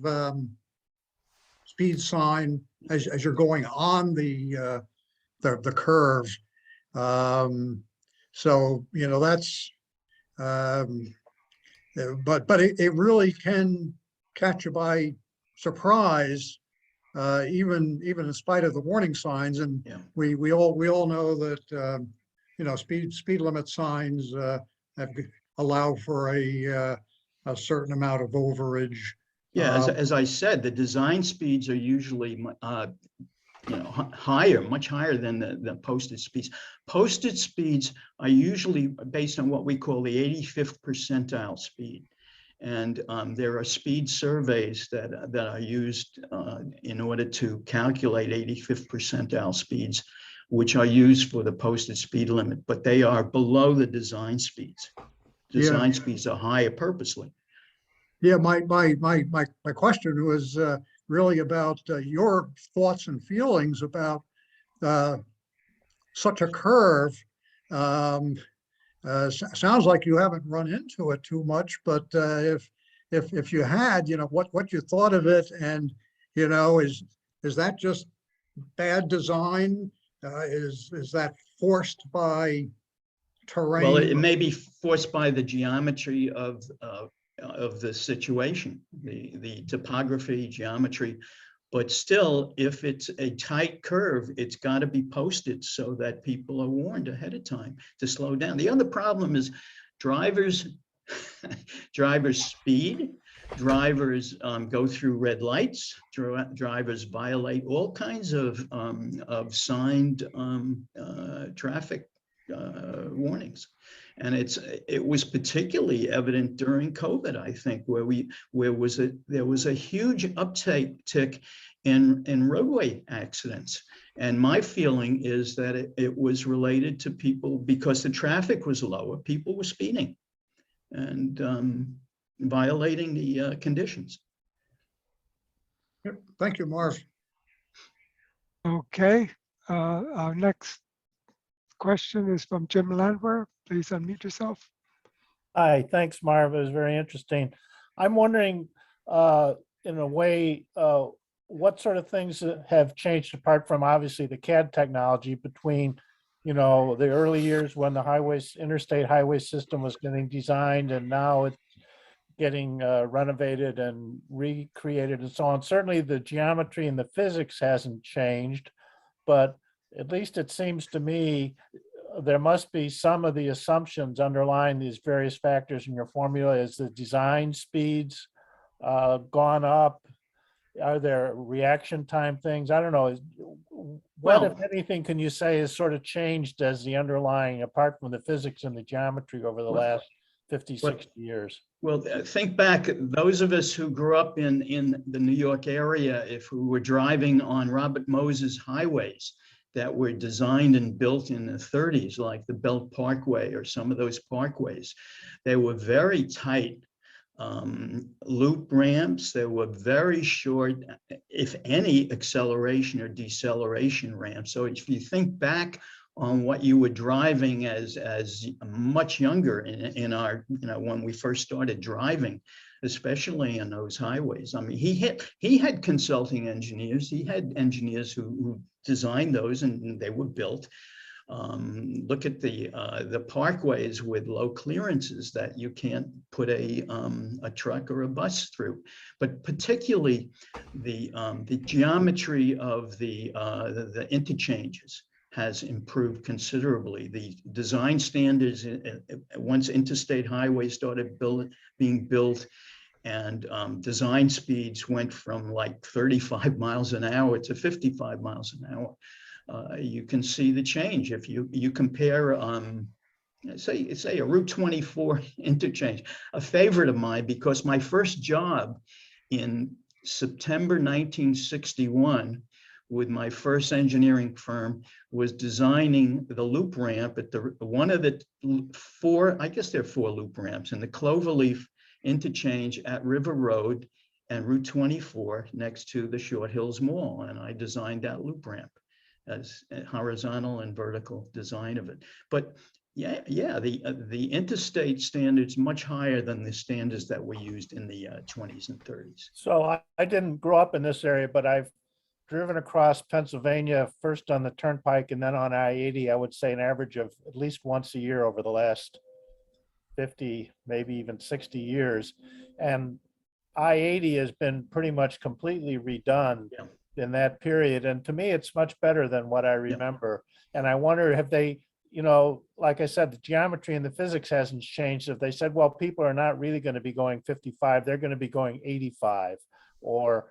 speed sign as you're going on the curve. So that's but it really can catch you by surprise, even in spite of the warning signs. And Yeah. we all know that speed limit signs allow for a certain amount of overage. Yeah, as I said, the design speeds are usually higher, much higher than the posted speeds. Posted speeds are usually based on what we call the 85th percentile speed. And there are speed surveys that are used in order to calculate 85th percentile speeds, which are used for the posted speed limit, but they are below the design speeds. Design speeds are higher purposely. Yeah, my question was really about your thoughts and feelings about such a curve. Sounds like you haven't run into it too much, but if you had, what you thought of it, and is that just bad design? Is that forced by terrain? Well, it may be forced by the geometry of the situation, the topography, geometry, but still, if it's a tight curve, it's got to be posted so that people are warned ahead of time to slow down. The other problem is drivers speed, drivers go through red lights, drivers violate all kinds of signed traffic warnings. And it was particularly evident during COVID, I think, where there was a huge uptick in roadway accidents. And my feeling is that it was related to people, because the traffic was lower, people were speeding. And violating the conditions. Yep. Thank you, Marv. Okay, our next question is from Jim Landwehr. Please unmute yourself. Hi, thanks, Marv. It was very interesting. I'm wondering, in a way, what sort of things have changed apart from obviously the CAD technology between, the early years when the interstate highway system was getting designed, and now it's getting renovated and recreated and so on. Certainly the geometry and the physics hasn't changed, but at least it seems to me there must be some of the assumptions underlying these various factors in your formula. Is the design speeds gone up? Are there reaction time things? I don't know. What, if anything, can you say has sort of changed as the underlying, apart from the physics and the geometry over the last 50, 60 years? Well, think back, those of us who grew up in the New York area, if we were driving on Robert Moses highways that were designed and built in the 30s, like the Belt Parkway or some of those parkways, they were very tight loop ramps. There were very short, if any, acceleration or deceleration ramps. So if you think back on what you were driving as much younger in our, when we first started driving, especially in those highways. I mean, he had consulting engineers. He had engineers who designed those, and they were built. Look at the parkways with low clearances that you can't put a truck or a bus through. But particularly the geometry of the interchanges has improved considerably. The design standards, once interstate highways started being built, and design speeds went from like 35 miles an hour to 55 miles an hour. You can see the change. If you compare, say a Route 24 interchange, a favorite of mine, because my first job in September 1961 with my first engineering firm was designing the loop ramp at one of the four, I guess there are 4 loop ramps, in the Cloverleaf interchange at River Road and Route 24 next to the Short Hills Mall. And I designed that loop ramp as a horizontal and vertical design of it. But the interstate standards much higher than the standards that were used in the 20s and 30s. So I didn't grow up in this area, but I've driven across Pennsylvania, first on the Turnpike and then on I-80, I would say an average of at least once a year over the last 50, maybe even 60 years. And I-80 has been pretty much completely redone in that period. And to me, it's much better than what I remember. And I wonder, have they, like I said, the geometry and the physics hasn't changed. If they said, well, people are not really going to be going 55, they're going to be going 85, or,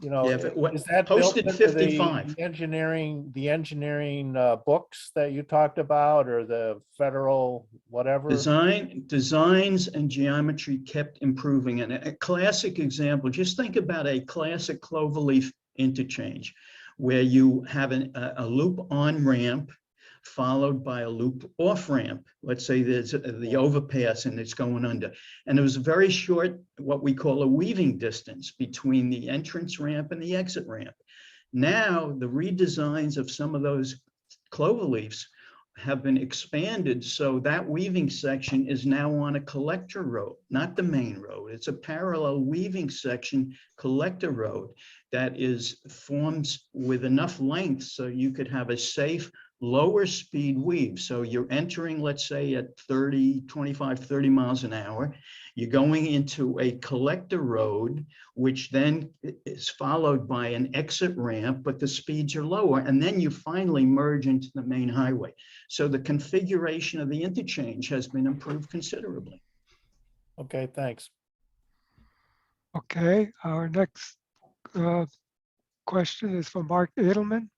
is that built into 55. the engineering books that you talked about, or the federal whatever? Designs and geometry kept improving. And a classic example, just think about a classic Cloverleaf interchange where you have a loop on ramp followed by a loop off ramp. Let's say there's the overpass and it's going under. And there was a very short, what we call a weaving distance between the entrance ramp and the exit ramp. Now, the redesigns of some of those Cloverleafs have been expanded, so that weaving section is now on a collector road, not the main road. It's a parallel weaving section, collector road, that forms with enough length so you could have a safe lower speed weave. So you're entering, let's say at 25, 30 miles an hour. You're going into a collector road, which then is followed by an exit ramp, but the speeds are lower. And then you finally merge into the main highway. So the configuration of the interchange has been improved considerably. Okay, thanks. Okay, our next question is from Mark Edelman.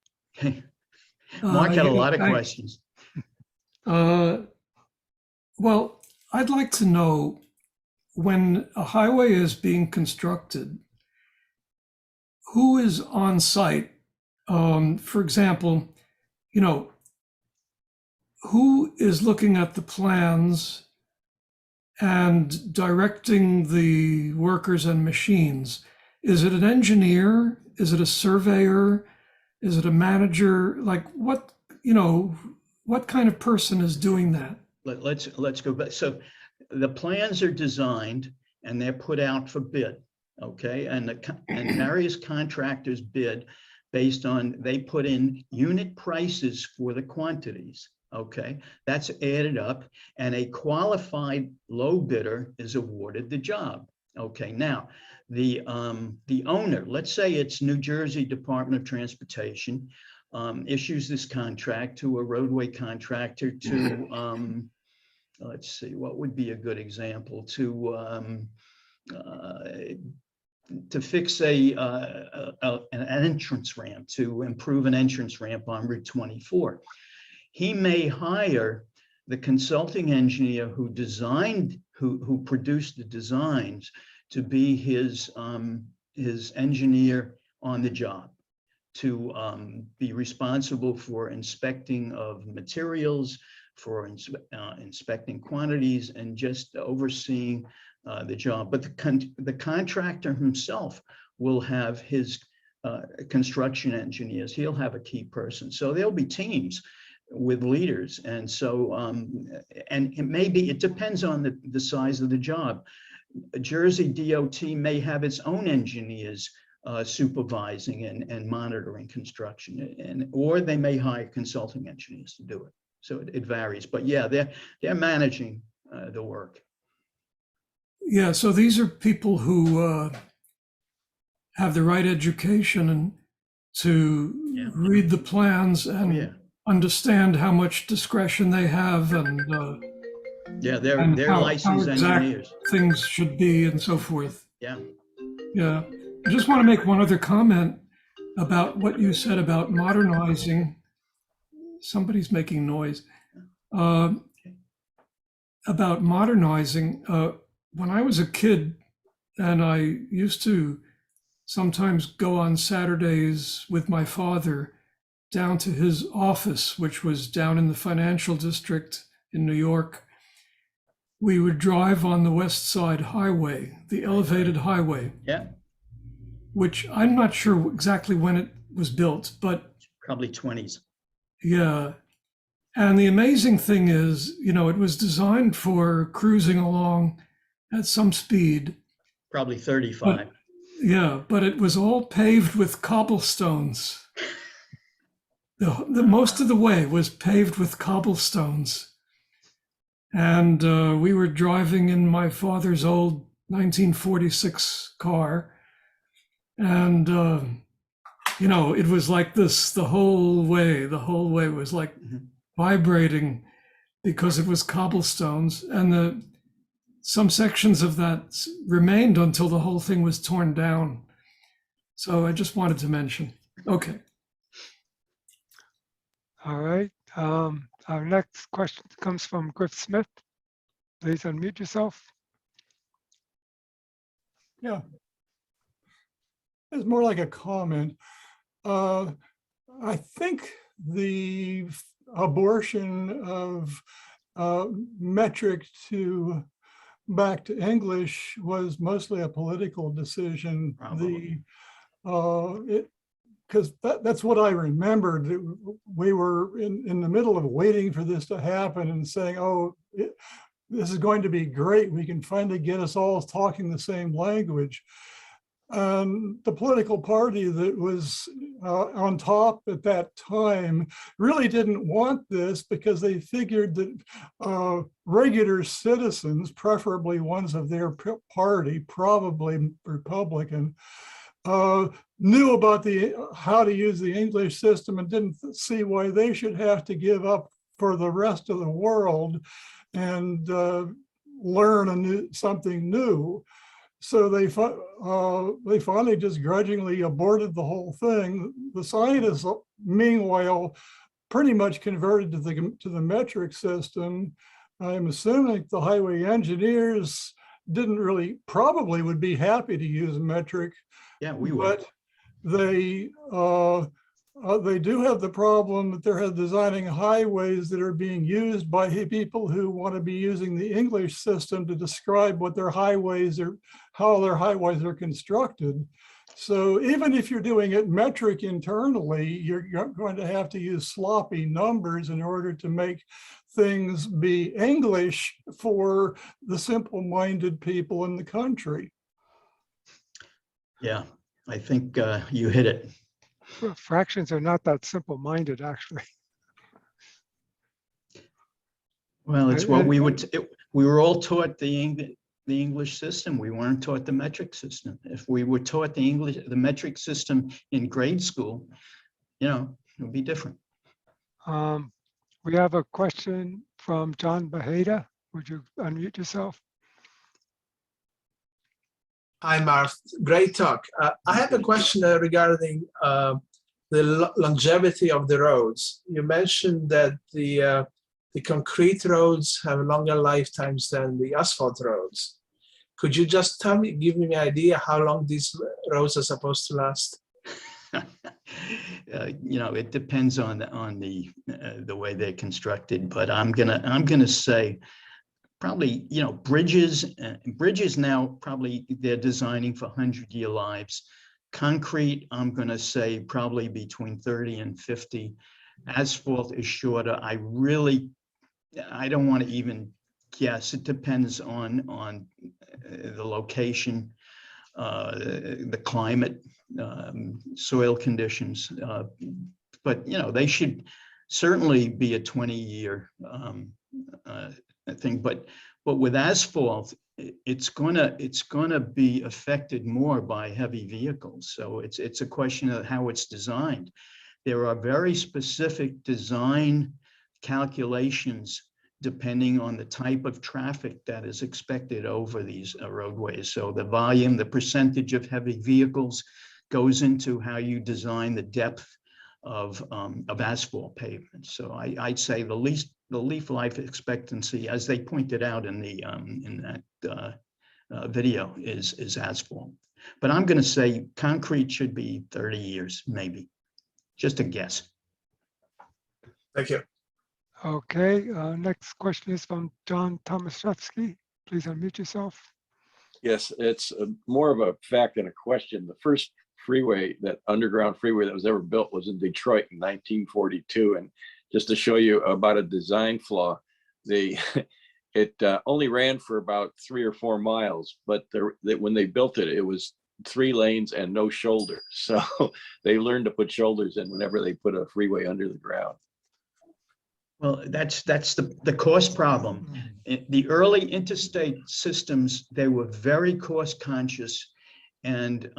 Mark had a lot of Thanks. questions. Well, I'd like to know, when a highway is being constructed, who is on site? For example, who is looking at the plans and directing the workers and machines? Is it an engineer? Is it a surveyor? Is it a manager? Like what, what kind of person is doing that? Let's go back. So the plans are designed and they're put out for bid, okay? And various contractors bid based on, they put in unit prices for the quantities, okay? That's added up, and a qualified low bidder is awarded the job, okay? Now, the owner, let's say it's New Jersey Department of Transportation, issues this contract to a roadway contractor to, let's see, what would be a good example, to fix an entrance ramp, to improve an entrance ramp on Route 24. He may hire the consulting engineer who designed, who produced the designs, to be his engineer on the job, to be responsible for inspecting of materials, for inspecting quantities, and just overseeing the job. But the contractor himself will have his construction engineers. He'll have a key person. So there'll be teams with leaders. And so, and it depends on the size of the job. Jersey DOT may have its own engineers supervising and monitoring construction, or they may hire consulting engineers to do it. So it varies, but yeah, they're managing the work. Yeah, so these are people who have the right education and to read the plans and understand how much discretion they have, and they're licensed engineers. Things should be and so forth. Yeah. I just want to make one other comment about what you said about modernizing. Somebody's making noise. About modernizing. When I was a kid, and I used to sometimes go on Saturdays with my father down to his office, which was down in the financial district in New York. We would drive on the West Side Highway, the elevated highway. Yeah. Which I'm not sure exactly when it was built, but probably 20s. Yeah. And the amazing thing is, it was designed for cruising along at some speed. Probably 35. But it was all paved with cobblestones. The most of the way was paved with cobblestones. And we were driving in my father's old 1946 car. And, it was like this the whole way. The whole way was like vibrating because it was cobblestones. And some sections of that remained until the whole thing was torn down. So I just wanted to mention. Okay. All right. Our next question comes from Griff Smith. Please unmute yourself. Yeah. It's more like a comment. I think the abortion of metric back to English was mostly a political decision. Because that's what I remembered. We were in the middle of waiting for this to happen and saying, oh, this is going to be great. We can finally get us all talking the same language. The political party that was on top at that time really didn't want this because they figured that regular citizens, preferably ones of their party, probably Republican, knew about how to use the English system and didn't see why they should have to give up for the rest of the world and learn something new. So they finally just grudgingly aborted the whole thing. The scientists, meanwhile, pretty much converted to the metric system. I'm assuming the highway engineers probably would be happy to use metric. Yeah, we would. But they they do have the problem that they're designing highways that are being used by people who want to be using the English system to describe what their highways are, how their highways are constructed. So even if you're doing it metric internally, you're going to have to use sloppy numbers in order to make things be English for the simple-minded people in the country. Yeah, I think you hit it. Fractions are not that simple-minded, actually. Well, it's what we were all taught the English system. We weren't taught the metric system. If we were taught the metric system in grade school, you know, it would be different. We have a question from John Baheda. Would you unmute yourself? Hi, Marv. Great talk. I have a question regarding the longevity of the roads. You mentioned that the concrete roads have longer lifetimes than the asphalt roads. Could you just give me an idea how long these roads are supposed to last? You know, it depends on the way they're constructed, but I'm gonna say probably, you know, bridges now probably they're designing for 100-year lives. Concrete, I'm gonna say probably between 30 and 50. Asphalt is shorter. I don't want to even guess. It depends on the location, the climate, soil conditions, but you know, they should certainly be a 20-year thing. But with asphalt, it's gonna be affected more by heavy vehicles. So it's a question of how it's designed. There are very specific design calculations depending on the type of traffic that is expected over these roadways. So the volume, the percentage of heavy vehicles goes into how you design the depth of asphalt pavement. So I'd say the leaf life expectancy, as they pointed out in that video, is asphalt. But I'm going to say concrete should be 30 years, maybe. Just a guess. Thank you. Okay, next question is from John Tomaszewski. Please unmute yourself. Yes, it's more of a fact than a question. The first freeway, that underground freeway that was ever built, was in Detroit in 1942. And just to show you about a design flaw, it only ran for about 3 or 4 miles, but when they built it, it was 3 lanes and no shoulder. So they learned to put shoulders in whenever they put a freeway under the ground. Well, that's the cost problem. The early interstate systems, they were very cost conscious, and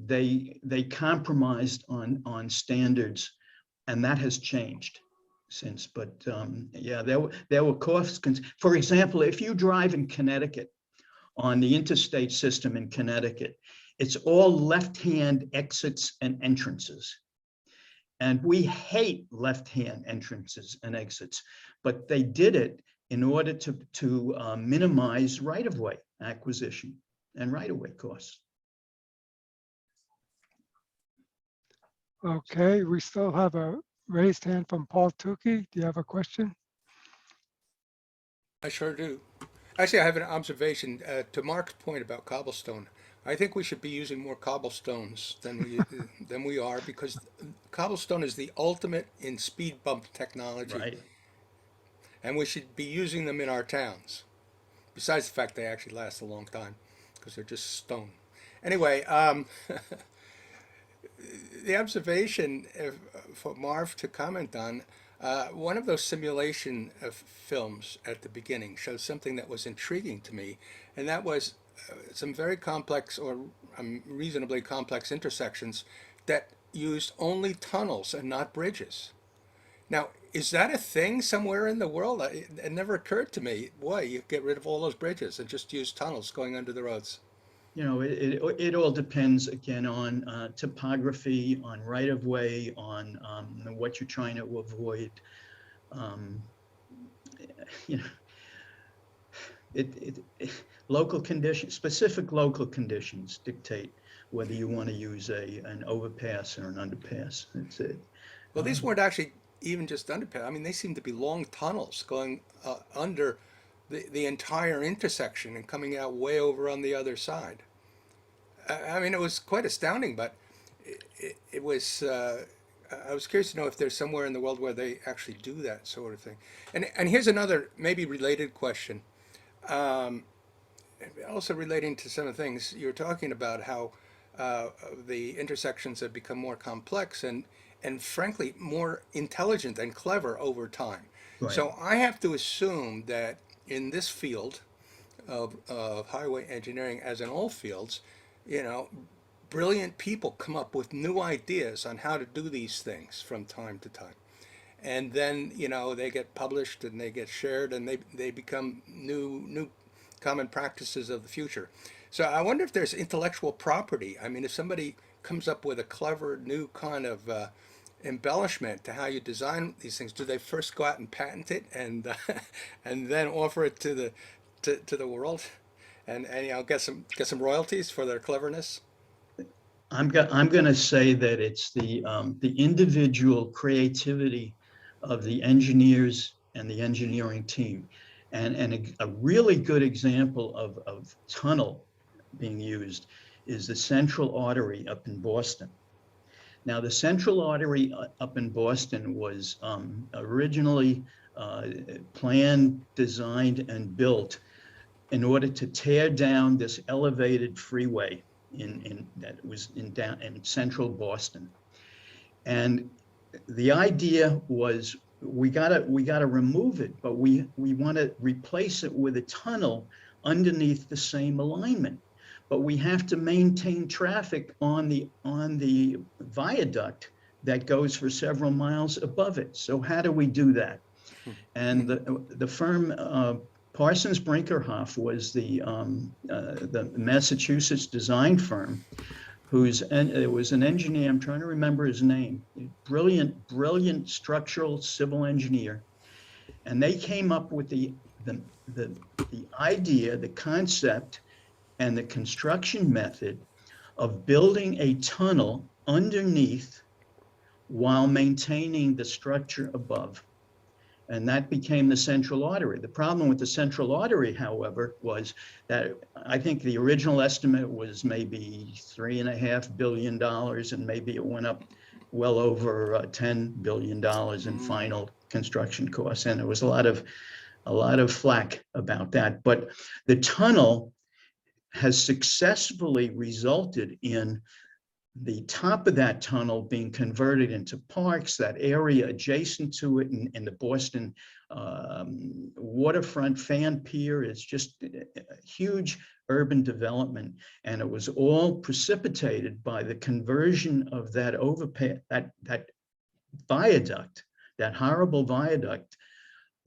they compromised on standards, and that has changed since. But yeah, there were costs. For example, if you drive in Connecticut on the interstate system in Connecticut, it's all left-hand exits and entrances. And we hate left-hand entrances and exits, but they did it in order to minimize right-of-way acquisition and right-of-way costs. Okay, we still have a raised hand from Paul Tukey. Do you have a question? I sure do. Actually, I have an observation to Mark's point about cobblestone. I think we should be using more cobblestones than we are, because cobblestone is the ultimate in speed bump technology. Right. And we should be using them in our towns. Besides the fact they actually last a long time, because they're just stone. Anyway, the observation for Marv to comment on, one of those simulation films at the beginning showed something that was intriguing to me, and that was some very complex or reasonably complex intersections that used only tunnels and not bridges. Now, is that a thing somewhere in the world? It never occurred to me. Boy, you get rid of all those bridges and just use tunnels going under the roads. You know, it all depends, again, on topography, on right-of-way, on what you're trying to avoid. You know, local conditions, specific local conditions dictate whether you want to use an overpass or an underpass. That's it. Well, these weren't actually even just underpass. I mean, they seem to be long tunnels going under the entire intersection and coming out way over on the other side. I mean, it was quite astounding, but it was. I was curious to know if there's somewhere in the world where they actually do that sort of thing. And here's another maybe related question, also relating to some of the things you were talking about, how the intersections have become more complex and frankly more intelligent and clever over time. Right. So I have to assume that in this field of highway engineering, as in all fields, you know, brilliant people come up with new ideas on how to do these things from time to time. And then, you know, they get published and they get shared and they become new common practices of the future. So I wonder if there's intellectual property. I mean, if somebody comes up with a clever new kind of embellishment to how you design these things, do they first go out and patent it and and then offer it to the world and you know, get some royalties for their cleverness? I'm going to say that it's the individual creativity of the engineers and the engineering team, and a really good example of tunnel being used is the Central Artery up in Boston. Now, the Central Artery up in Boston was originally planned, designed, and built in order to tear down this elevated freeway that was in central Boston. And the idea was we gotta remove it, but we want to replace it with a tunnel underneath the same alignment. But we have to maintain traffic on the viaduct that goes for several miles above it. So how do we do that? And the firm Parsons Brinkerhoff was the Massachusetts design firm, it was an engineer. I'm trying to remember his name. Brilliant structural civil engineer, and they came up with the idea, the concept, and the construction method of building a tunnel underneath while maintaining the structure above. And that became the Central Artery. The problem with the Central Artery, however, was that I think the original estimate was maybe $3.5 billion, and maybe it went up well over $10 billion in final construction costs. And there was a lot of flack about that. But the tunnel has successfully resulted in the top of that tunnel being converted into parks, that area adjacent to it in the Boston waterfront fan pier is just a huge urban development. And it was all precipitated by the conversion of that overpass, that viaduct, that horrible viaduct,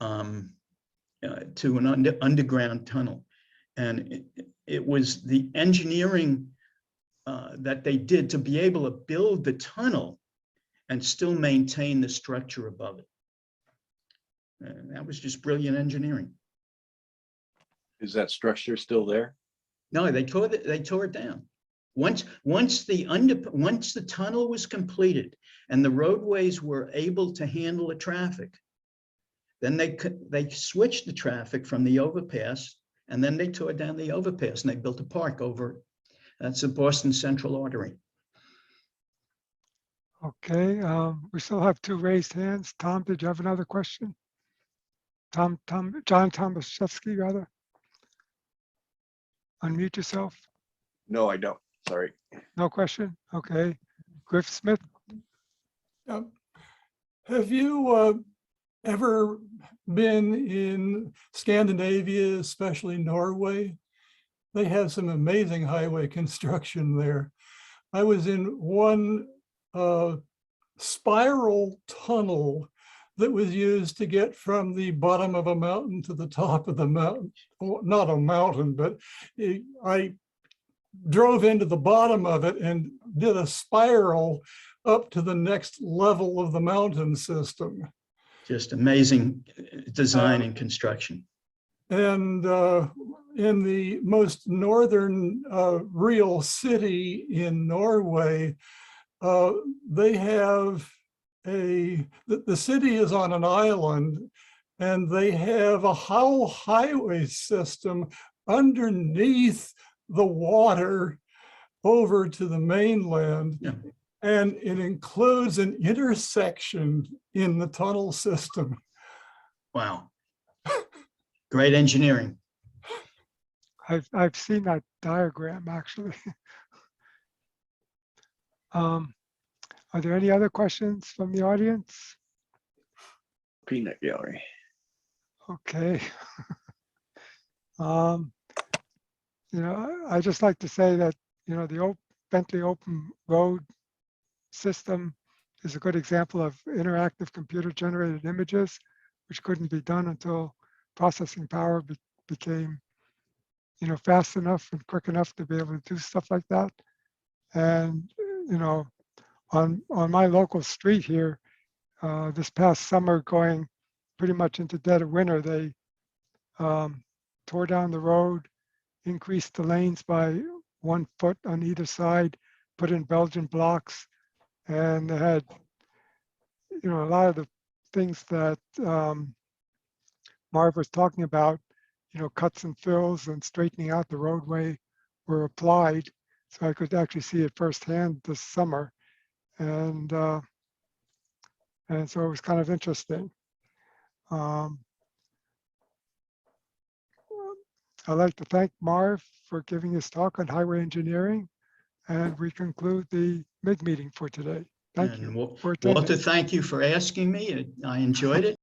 to an underground tunnel. And it was the engineering that they did to be able to build the tunnel and still maintain the structure above it. That was just brilliant engineering. Is that structure still there? No, they tore it down. Once the tunnel was completed and the roadways were able to handle the traffic, then they switched the traffic from the overpass, and then they tore down the overpass and they built a park over it. That's the Boston Central Artery. Okay, we still have two raised hands. Tom, did you have another question? John Tomaszewski, rather. Unmute yourself. No, I don't. Sorry. No question? Okay. Griff Smith. Have you ever been in Scandinavia, especially Norway? They have some amazing highway construction there. I was in one spiral tunnel that was used to get from the bottom of a mountain to the top of the mountain. Well, not a mountain, but I drove into the bottom of it and did a spiral up to the next level of the mountain system. Just amazing design and construction. And in the most northern real city in Norway, they have the city is on an island, and they have a whole highway system underneath the water over to the mainland. Yeah. And it includes an intersection in the tunnel system. Wow. Great engineering. I've seen that diagram actually. Are there any other questions from the audience? Peanut gallery. Okay. You know, I just like to say that, you know, the Bentley Open Road system is a good example of interactive computer generated images, which couldn't be done until processing power became, you know, fast enough and quick enough to be able to do stuff like that. And, you know, on my local street here, this past summer, going pretty much into dead of winter, they tore down the road, increased the lanes by 1 foot on either side, put in Belgian blocks, and they had, you know, a lot of the things that Marv was talking about, you know, cuts and fills and straightening out the roadway were applied. So I could actually see it firsthand this summer. And so it was kind of interesting. I'd like to thank Marv for giving his talk on highway engineering, and we conclude the MIG meeting for today. Thank you for attending. Walter, thank you for asking me. I enjoyed it.